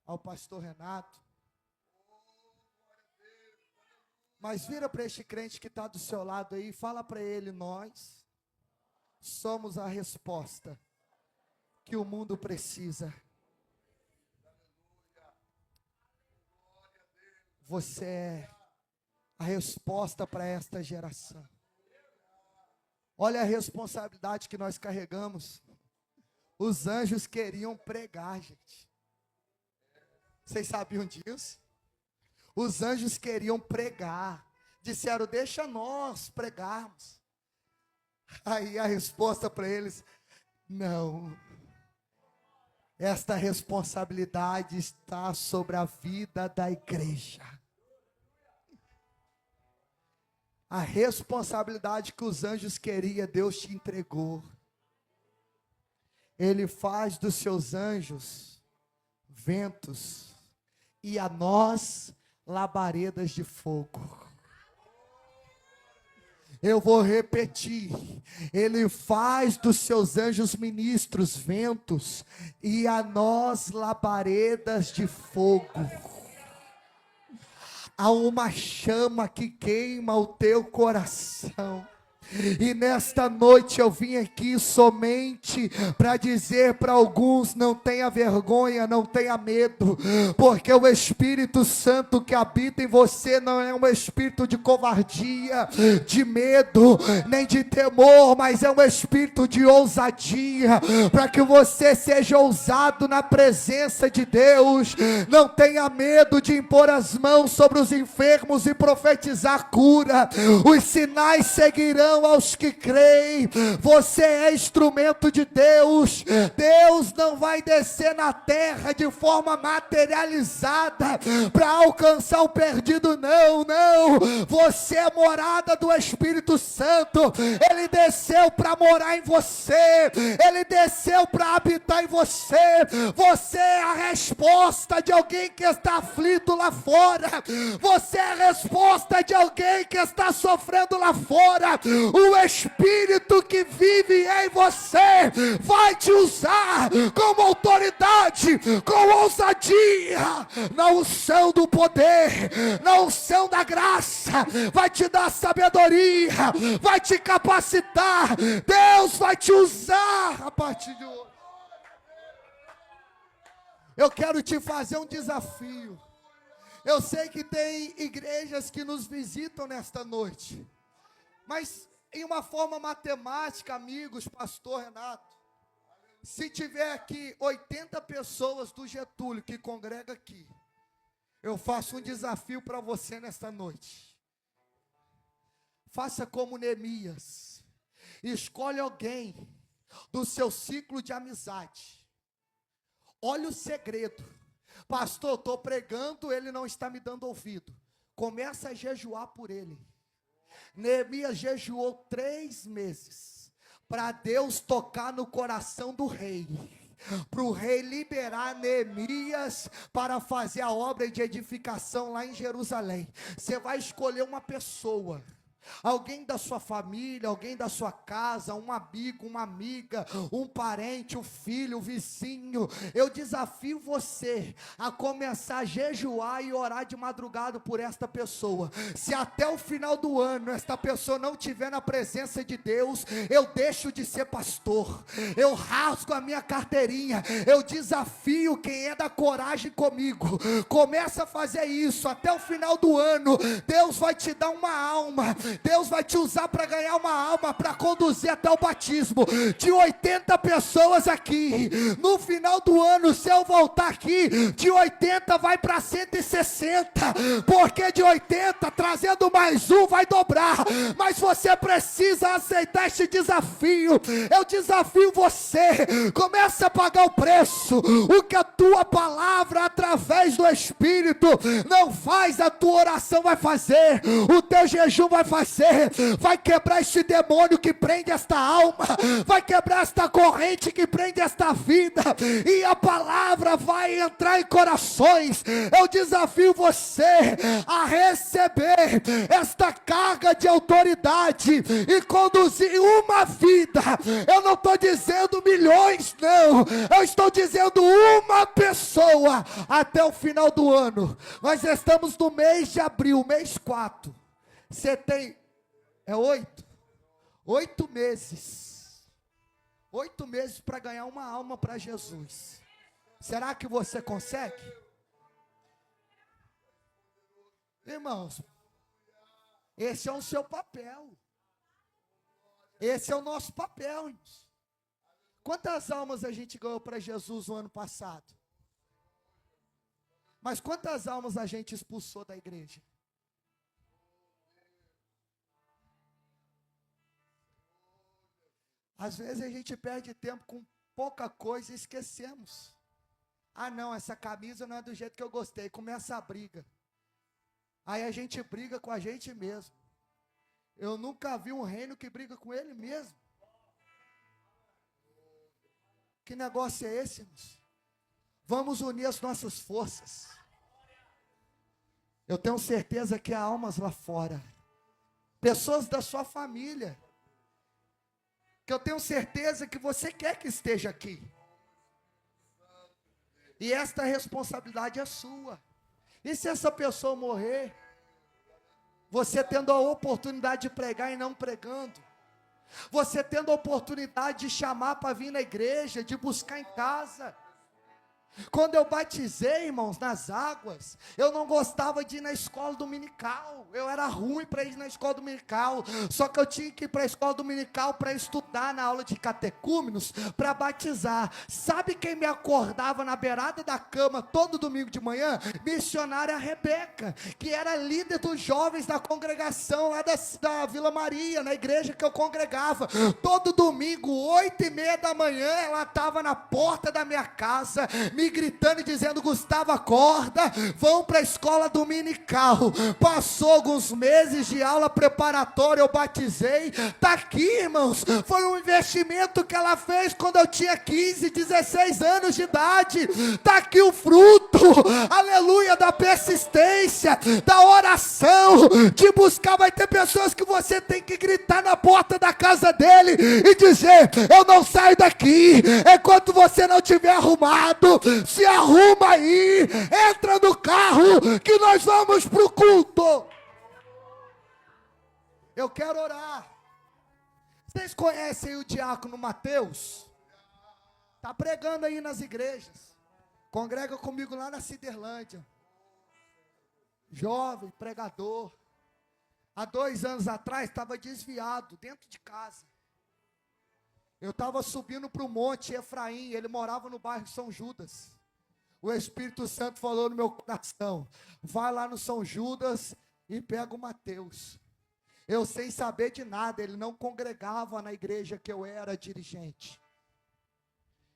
ao pastor Renato. Mas vira para este crente que está do seu lado aí e fala para ele: nós somos a resposta que o mundo precisa. Você é a resposta para esta geração. Olha a responsabilidade que nós carregamos. Os anjos queriam pregar, gente. Vocês sabiam disso? Os anjos queriam pregar. Disseram: deixa nós pregarmos. Aí a resposta para eles: não. Esta responsabilidade está sobre a vida da igreja. A responsabilidade que os anjos queriam, Deus te entregou. Ele faz dos seus anjos ventos e a nós labaredas de fogo. Eu vou repetir. Ele faz dos seus anjos ministros ventos e a nós labaredas de fogo. Há uma chama que queima o teu coração. E nesta noite eu vim aqui somente para dizer para alguns: não tenha vergonha, não tenha medo, porque o Espírito Santo que habita em você não é um espírito de covardia, de medo, nem de temor, mas é um espírito de ousadia, para que você seja ousado na presença de Deus. Não tenha medo de impor as mãos sobre os enfermos e profetizar cura. Os sinais seguirão aos que creem. Você é instrumento de Deus. Deus não vai descer na terra de forma materializada para alcançar o perdido, não. Você é morada do Espírito Santo. Ele desceu para morar em você. Ele desceu para habitar em você. Você é a resposta de alguém que está aflito lá fora. Você é a resposta de alguém que está sofrendo lá fora. O Espírito que vive em você vai te usar com autoridade, com ousadia, na unção do poder, na unção da graça. Vai te dar sabedoria, vai te capacitar. Deus vai te usar a partir de hoje. Eu quero te fazer um desafio. Eu sei que tem igrejas que nos visitam nesta noite, mas em uma forma matemática, amigos, pastor Renato, se tiver aqui 80 pessoas do Getúlio que congrega aqui, eu faço um desafio para você nesta noite. Faça como Neemias. Escolhe alguém do seu ciclo de amizade. Olha o segredo. Pastor, estou pregando, ele não está me dando ouvido. Começa a jejuar por ele. Neemias jejuou 3 meses para Deus tocar no coração do rei. para o rei liberar Neemias para fazer a obra de edificação lá em Jerusalém. Você vai escolher uma pessoa, alguém da sua família, alguém da sua casa, um amigo, uma amiga, um parente, um filho, um vizinho. Eu desafio você a começar a jejuar e orar de madrugada por esta pessoa. Se até o final do ano esta pessoa não estiver na presença de Deus, eu deixo de ser pastor, eu rasgo a minha carteirinha. Eu desafio quem é da coragem comigo, começa a fazer isso. Até o final do ano, Deus vai te dar uma alma, Deus vai te usar para ganhar uma alma, para conduzir até o batismo de 80 pessoas aqui. No final do ano, se eu voltar aqui, de 80 vai para 160, porque de 80, trazendo mais um, vai dobrar. Mas você precisa aceitar este desafio. Eu desafio você, começa a pagar o preço. O que a tua palavra, através do Espírito, não faz, a tua oração vai fazer, o teu jejum vai fazer. Vai quebrar este demônio que prende esta alma, vai quebrar esta corrente que prende esta vida, e a palavra vai entrar em corações. Eu desafio você a receber esta carga de autoridade e conduzir uma vida. Eu não estou dizendo milhões, não, eu estou dizendo uma pessoa até o final do ano. Nós estamos no mês de abril, mês 4. Você tem 8 meses. 8 meses para ganhar uma alma para Jesus. Será que você consegue? Irmãos, esse é o seu papel. Esse é o nosso papel, irmãos. Quantas almas a gente ganhou para Jesus no ano passado? Mas quantas almas a gente expulsou da igreja? Às vezes a gente perde tempo com pouca coisa e esquecemos. Ah não, essa camisa não é do jeito que eu gostei. Começa a briga. Aí a gente briga com a gente mesmo. Eu nunca vi um reino que briga com ele mesmo. Que negócio é esse, irmãos? Vamos unir as nossas forças. Eu tenho certeza que há almas lá fora, pessoas da sua família, que eu tenho certeza que você quer que esteja aqui. E esta responsabilidade é sua. E se essa pessoa morrer, você tendo a oportunidade de pregar e não pregando, você tendo a oportunidade de chamar para vir na igreja, de buscar em casa. Quando eu batizei, irmãos, nas águas, eu não gostava de ir na escola dominical. Eu era ruim para ir na escola dominical. Só que eu tinha que ir para a escola dominical para estudar na aula de catecúmenos, para batizar. Sabe quem me acordava na beirada da cama todo domingo de manhã? Missionária Rebeca, que era líder dos jovens da congregação lá da Vila Maria, na igreja que eu congregava. Todo domingo, 8:30 da manhã, ela estava na porta da minha casa, me gritando e dizendo: Gustavo, acorda, vão para a escola dominical. Passou alguns meses de aula preparatória, eu batizei. Está aqui, irmãos, foi um investimento que ela fez quando eu tinha 15, 16 anos de idade. Está aqui o fruto, aleluia, da persistência, da oração, de buscar. Vai ter pessoas que você tem que gritar na porta da casa dele e dizer: eu não saio daqui enquanto você não tiver arrumado. Se arruma aí, entra no carro que nós vamos para o culto. Eu quero orar. Vocês conhecem o diácono Mateus? Está pregando aí nas igrejas. Congrega comigo lá na Ciderlândia. Jovem, pregador. Há 2 anos atrás estava desviado dentro de casa. Eu estava subindo para o Monte Efraim, ele morava no bairro São Judas. O Espírito Santo falou no meu coração: vai lá no São Judas e pega o Mateus. Eu sem saber de nada, ele não congregava na igreja que eu era dirigente.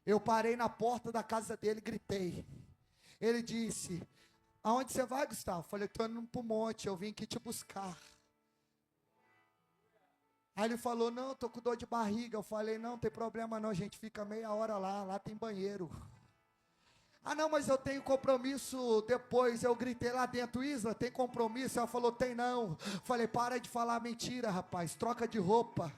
Eu parei na porta da casa dele e gritei. Ele disse: aonde você vai, Gustavo? Eu falei: estou indo para o monte, eu vim aqui te buscar. Aí ele falou, não, tô com dor de barriga. Eu falei, não, tem problema não, a gente fica meia hora lá tem banheiro. Ah, não, mas eu tenho compromisso depois. Eu gritei lá dentro, Isla, tem compromisso? Ela falou, tem não. Falei, para de falar mentira, rapaz, troca de roupa.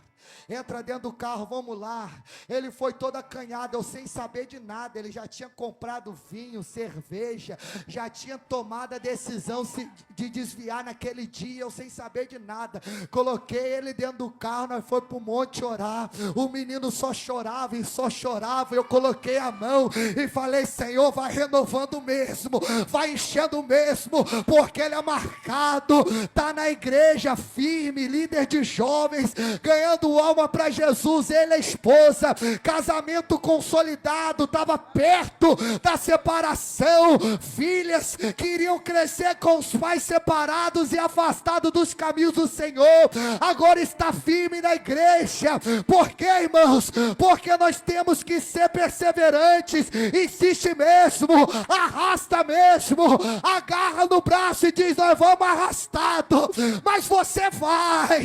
Entra dentro do carro, vamos lá. Ele foi todo acanhado, eu sem saber de nada. Ele já tinha comprado vinho, cerveja, já tinha tomado a decisão de desviar naquele dia, eu sem saber de nada. Coloquei ele dentro do carro, nós fomos para o monte orar. O menino só chorava e só chorava. Eu coloquei a mão e falei, Senhor, vai renovando mesmo, vai enchendo mesmo, porque ele é marcado, está na igreja firme, líder de jovens, ganhando alma para Jesus. Ele é esposa, casamento consolidado, estava perto da separação, filhas que iriam crescer com os pais separados e afastados dos caminhos do Senhor, agora está firme na igreja. Por quê, irmãos? Porque nós temos que ser perseverantes. Insiste mesmo, arrasta mesmo, agarra no braço e diz, nós vamos arrastado, mas você vai,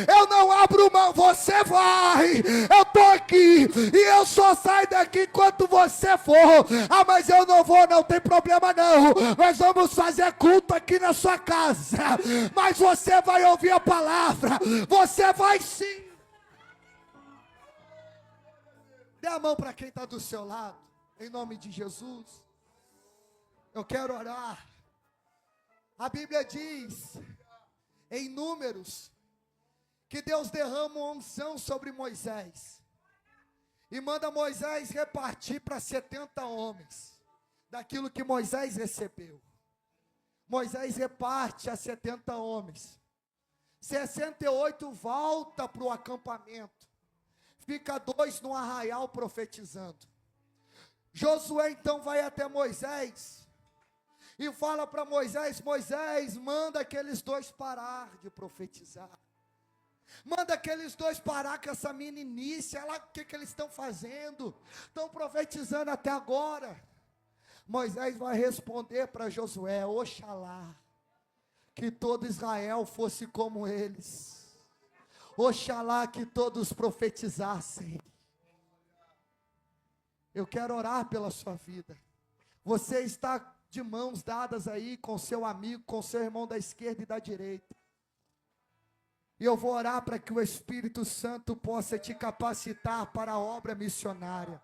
eu não abro mão, você vai, eu estou aqui, e eu só saio daqui enquanto você for. Ah, mas eu não vou, não tem problema não, nós vamos fazer culto aqui na sua casa, mas você vai ouvir a palavra, você vai sim. Dê a mão para quem está do seu lado, em nome de Jesus. Eu quero orar. A Bíblia diz, em Números, que Deus derrama uma unção sobre Moisés, e manda Moisés repartir para 70 homens, daquilo que Moisés recebeu. Moisés reparte a 70 homens, 68 volta para o acampamento, fica 2 no arraial profetizando. Josué então vai até Moisés, e fala para Moisés, Moisés, manda aqueles 2 parar de profetizar. Manda aqueles 2 parar com essa meninice, olha lá o que eles estão fazendo, estão profetizando até agora. Moisés vai responder para Josué, oxalá, que todo Israel fosse como eles, oxalá que todos profetizassem. Eu quero orar pela sua vida. Você está de mãos dadas aí com seu amigo, com seu irmão da esquerda e da direita. E eu vou orar para que o Espírito Santo possa te capacitar para a obra missionária.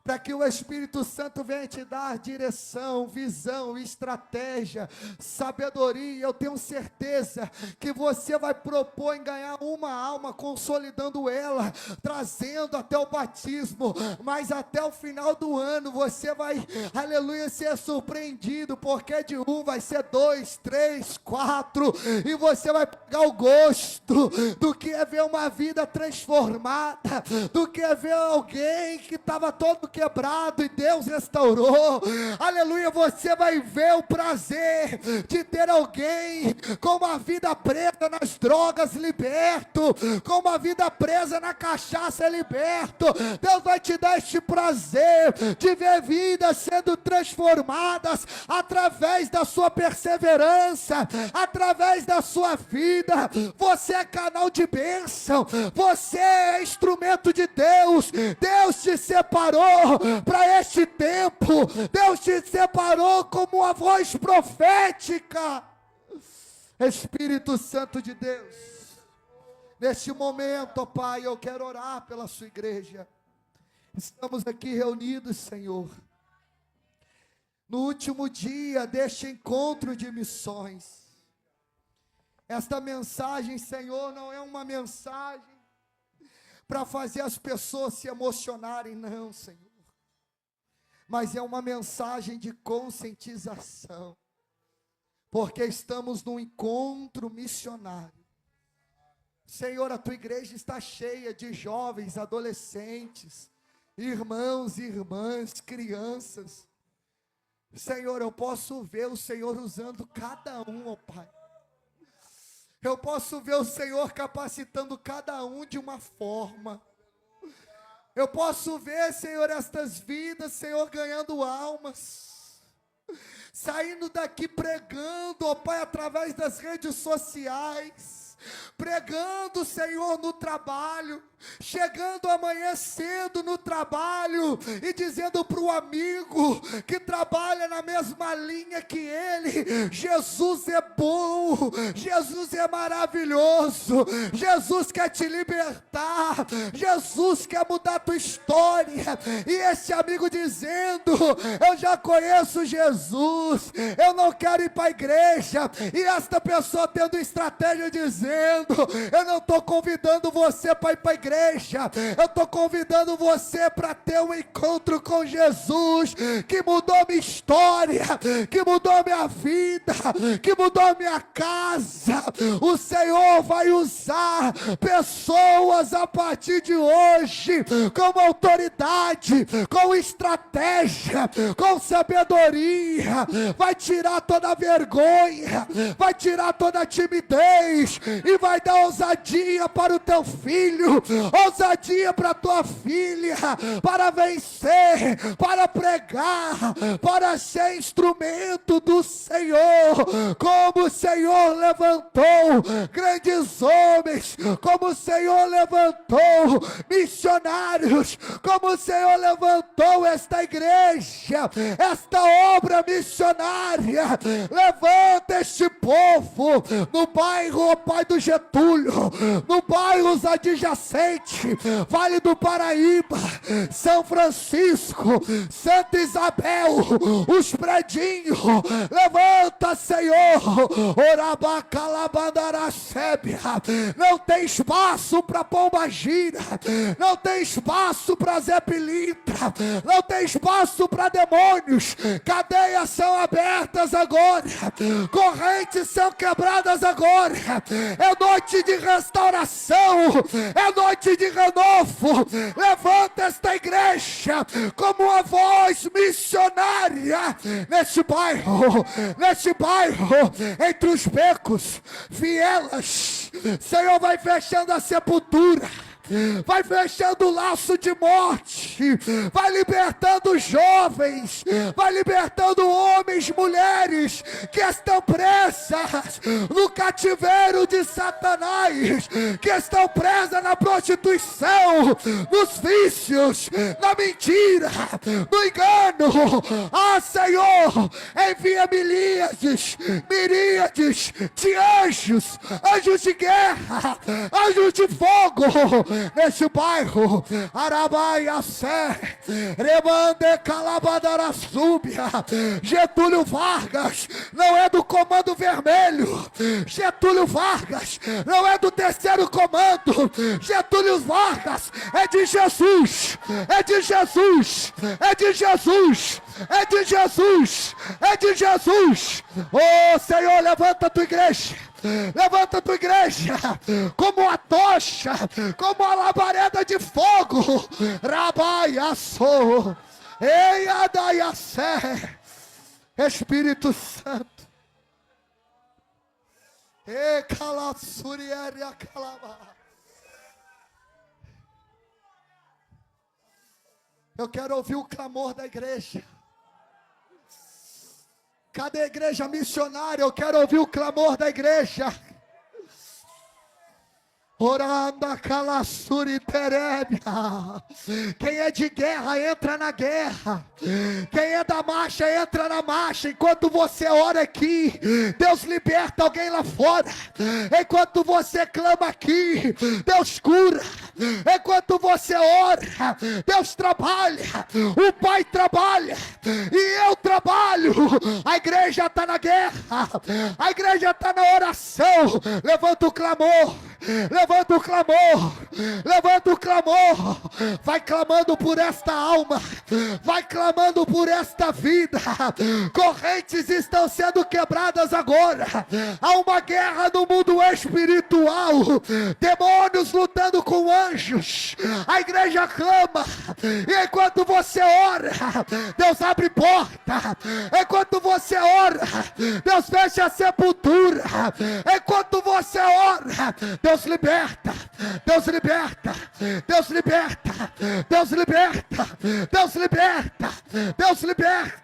Para que o Espírito Santo venha te dar direção, visão, estratégia, sabedoria. Eu tenho certeza que você vai propor em ganhar uma alma, consolidando ela, trazendo até o batismo, mas até o final do ano você vai, aleluia, ser surpreendido, porque de um vai ser 2, 3, 4, e você vai pegar o gosto do que é ver uma vida transformada, do que é ver alguém que estava todo quebrado e Deus restaurou, aleluia. Você vai ver o prazer de ter alguém com uma vida presa nas drogas liberto, com uma vida presa na cachaça liberto. Deus vai te dar este prazer de ver vidas sendo transformadas através da sua perseverança, através da sua vida. Você é canal de bênção, você é instrumento de Deus. Deus te separou para este tempo, Deus te separou como uma voz profética. Espírito Santo de Deus, neste momento, ó Pai, eu quero orar pela sua igreja. Estamos aqui reunidos, Senhor, no último dia deste encontro de missões. Esta mensagem, Senhor, não é uma mensagem para fazer as pessoas se emocionarem, não, Senhor, mas é uma mensagem de conscientização, porque estamos num encontro missionário. Senhor, a tua igreja está cheia de jovens, adolescentes, irmãos e irmãs, crianças. Senhor, eu posso ver o Senhor usando cada um, ó Pai. Eu posso ver o Senhor capacitando cada um de uma forma. Eu posso ver, Senhor, estas vidas, Senhor, ganhando almas, saindo daqui pregando, ó Pai, através das redes sociais, pregando, Senhor, no trabalho, chegando amanhã cedo no trabalho e dizendo para o amigo que trabalha na mesma linha que ele: Jesus é bom, Jesus é maravilhoso, Jesus quer te libertar, Jesus quer mudar a tua história. E esse amigo dizendo: eu já conheço Jesus, eu não quero ir para a igreja. E esta pessoa tendo estratégia dizendo: eu não estou convidando você para ir para a igreja, eu estou convidando você para ter um encontro com Jesus, que mudou minha história, que mudou minha vida, que mudou minha casa. O Senhor vai usar pessoas a partir de hoje, com autoridade, com estratégia, com sabedoria, vai tirar toda a vergonha, vai tirar toda a timidez, e vai dar ousadia para o teu filho, ousadia para a tua filha, para vencer, para pregar, para ser instrumento do Senhor, como o Senhor levantou grandes homens, como o Senhor levantou missionários, como o Senhor levantou esta igreja, esta obra missionária. Levanta este povo no bairro, ó Pai, do Getúlio, no bairros adjacentes, Vale do Paraíba, São Francisco, Santa Isabel, os predinhos. Levanta, Senhor. Orabacalabandaracébia. Não tem espaço para pomba gira, não tem espaço para Zé Pilintra, não tem espaço para demônios. Cadeias são abertas agora, correntes são quebradas agora. É noite de restauração, é noite de renovo. Levanta esta igreja como uma voz missionária neste bairro, entre os becos, vielas. Senhor, vai fechando a sepultura, vai fechando o laço de morte, vai libertando jovens, vai libertando homens, mulheres que estão presas no cativeiro de Satanás, que estão presas na prostituição, nos vícios, na mentira, no engano. Ah, Senhor, envia miríades de anjos, anjos de guerra, anjos de fogo nesse bairro. Arabaiacé, Remande Calabadaraçúbia. Getúlio Vargas não é do Comando Vermelho, Getúlio Vargas não é do terceiro comando, Getúlio Vargas é de Jesus, é de Jesus, é de Jesus, é de Jesus, é de Jesus. Oh, Senhor, levanta a tua igreja, levanta a tua igreja como a tocha, como a labareda de fogo. Rabaiaçô, Eiadaiacé, Espírito Santo. E calaçuriéria calabá. Eu quero ouvir o clamor da igreja. Cadê a igreja missionária? Eu quero ouvir o clamor da igreja. Oranda calaçuri terébia. Quem é de guerra, entra na guerra. Quem é da marcha, entra na marcha. Enquanto você ora aqui, Deus liberta alguém lá fora. Enquanto você clama aqui, Deus cura. Enquanto você ora, Deus trabalha. O Pai trabalha e eu trabalho. A igreja está na guerra, a igreja está na oração. Levanta o clamor, levanta o clamor, levanta o clamor. Vai clamando por esta alma, vai clamando por esta vida. Correntes estão sendo quebradas agora. Há uma guerra no mundo espiritual, demônios lutando com anjos. A igreja clama, e enquanto você ora, Deus abre porta. Enquanto você ora, Deus fecha a sepultura. Enquanto você ora, Deus liberta, Deus liberta, Deus liberta, Deus liberta, Deus liberta, Deus liberta.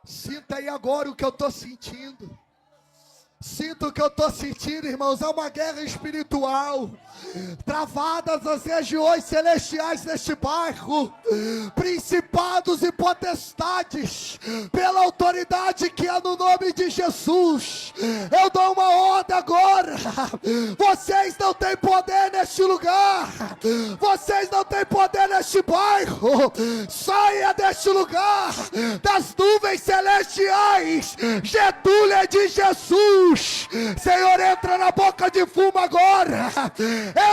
Sinta aí agora o que eu estou sentindo. Sinto o que eu estou sentindo, irmãos. É uma guerra espiritual. Travadas as regiões celestiais deste bairro. Principados e potestades. Pela autoridade que é no nome de Jesus. Eu dou uma ordem agora. Vocês não têm poder neste lugar. Vocês não têm poder neste bairro. Saia deste lugar. Das nuvens celestiais. Getúlio de Jesus. Senhor, entra na boca de fumo agora.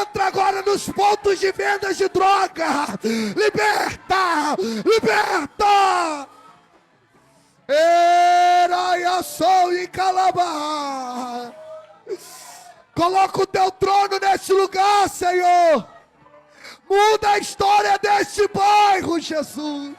Entra agora nos pontos de vendas de droga. Liberta, liberta. Eraia sol e calabá. Coloca o teu trono neste lugar, Senhor. Muda a história deste bairro, Jesus.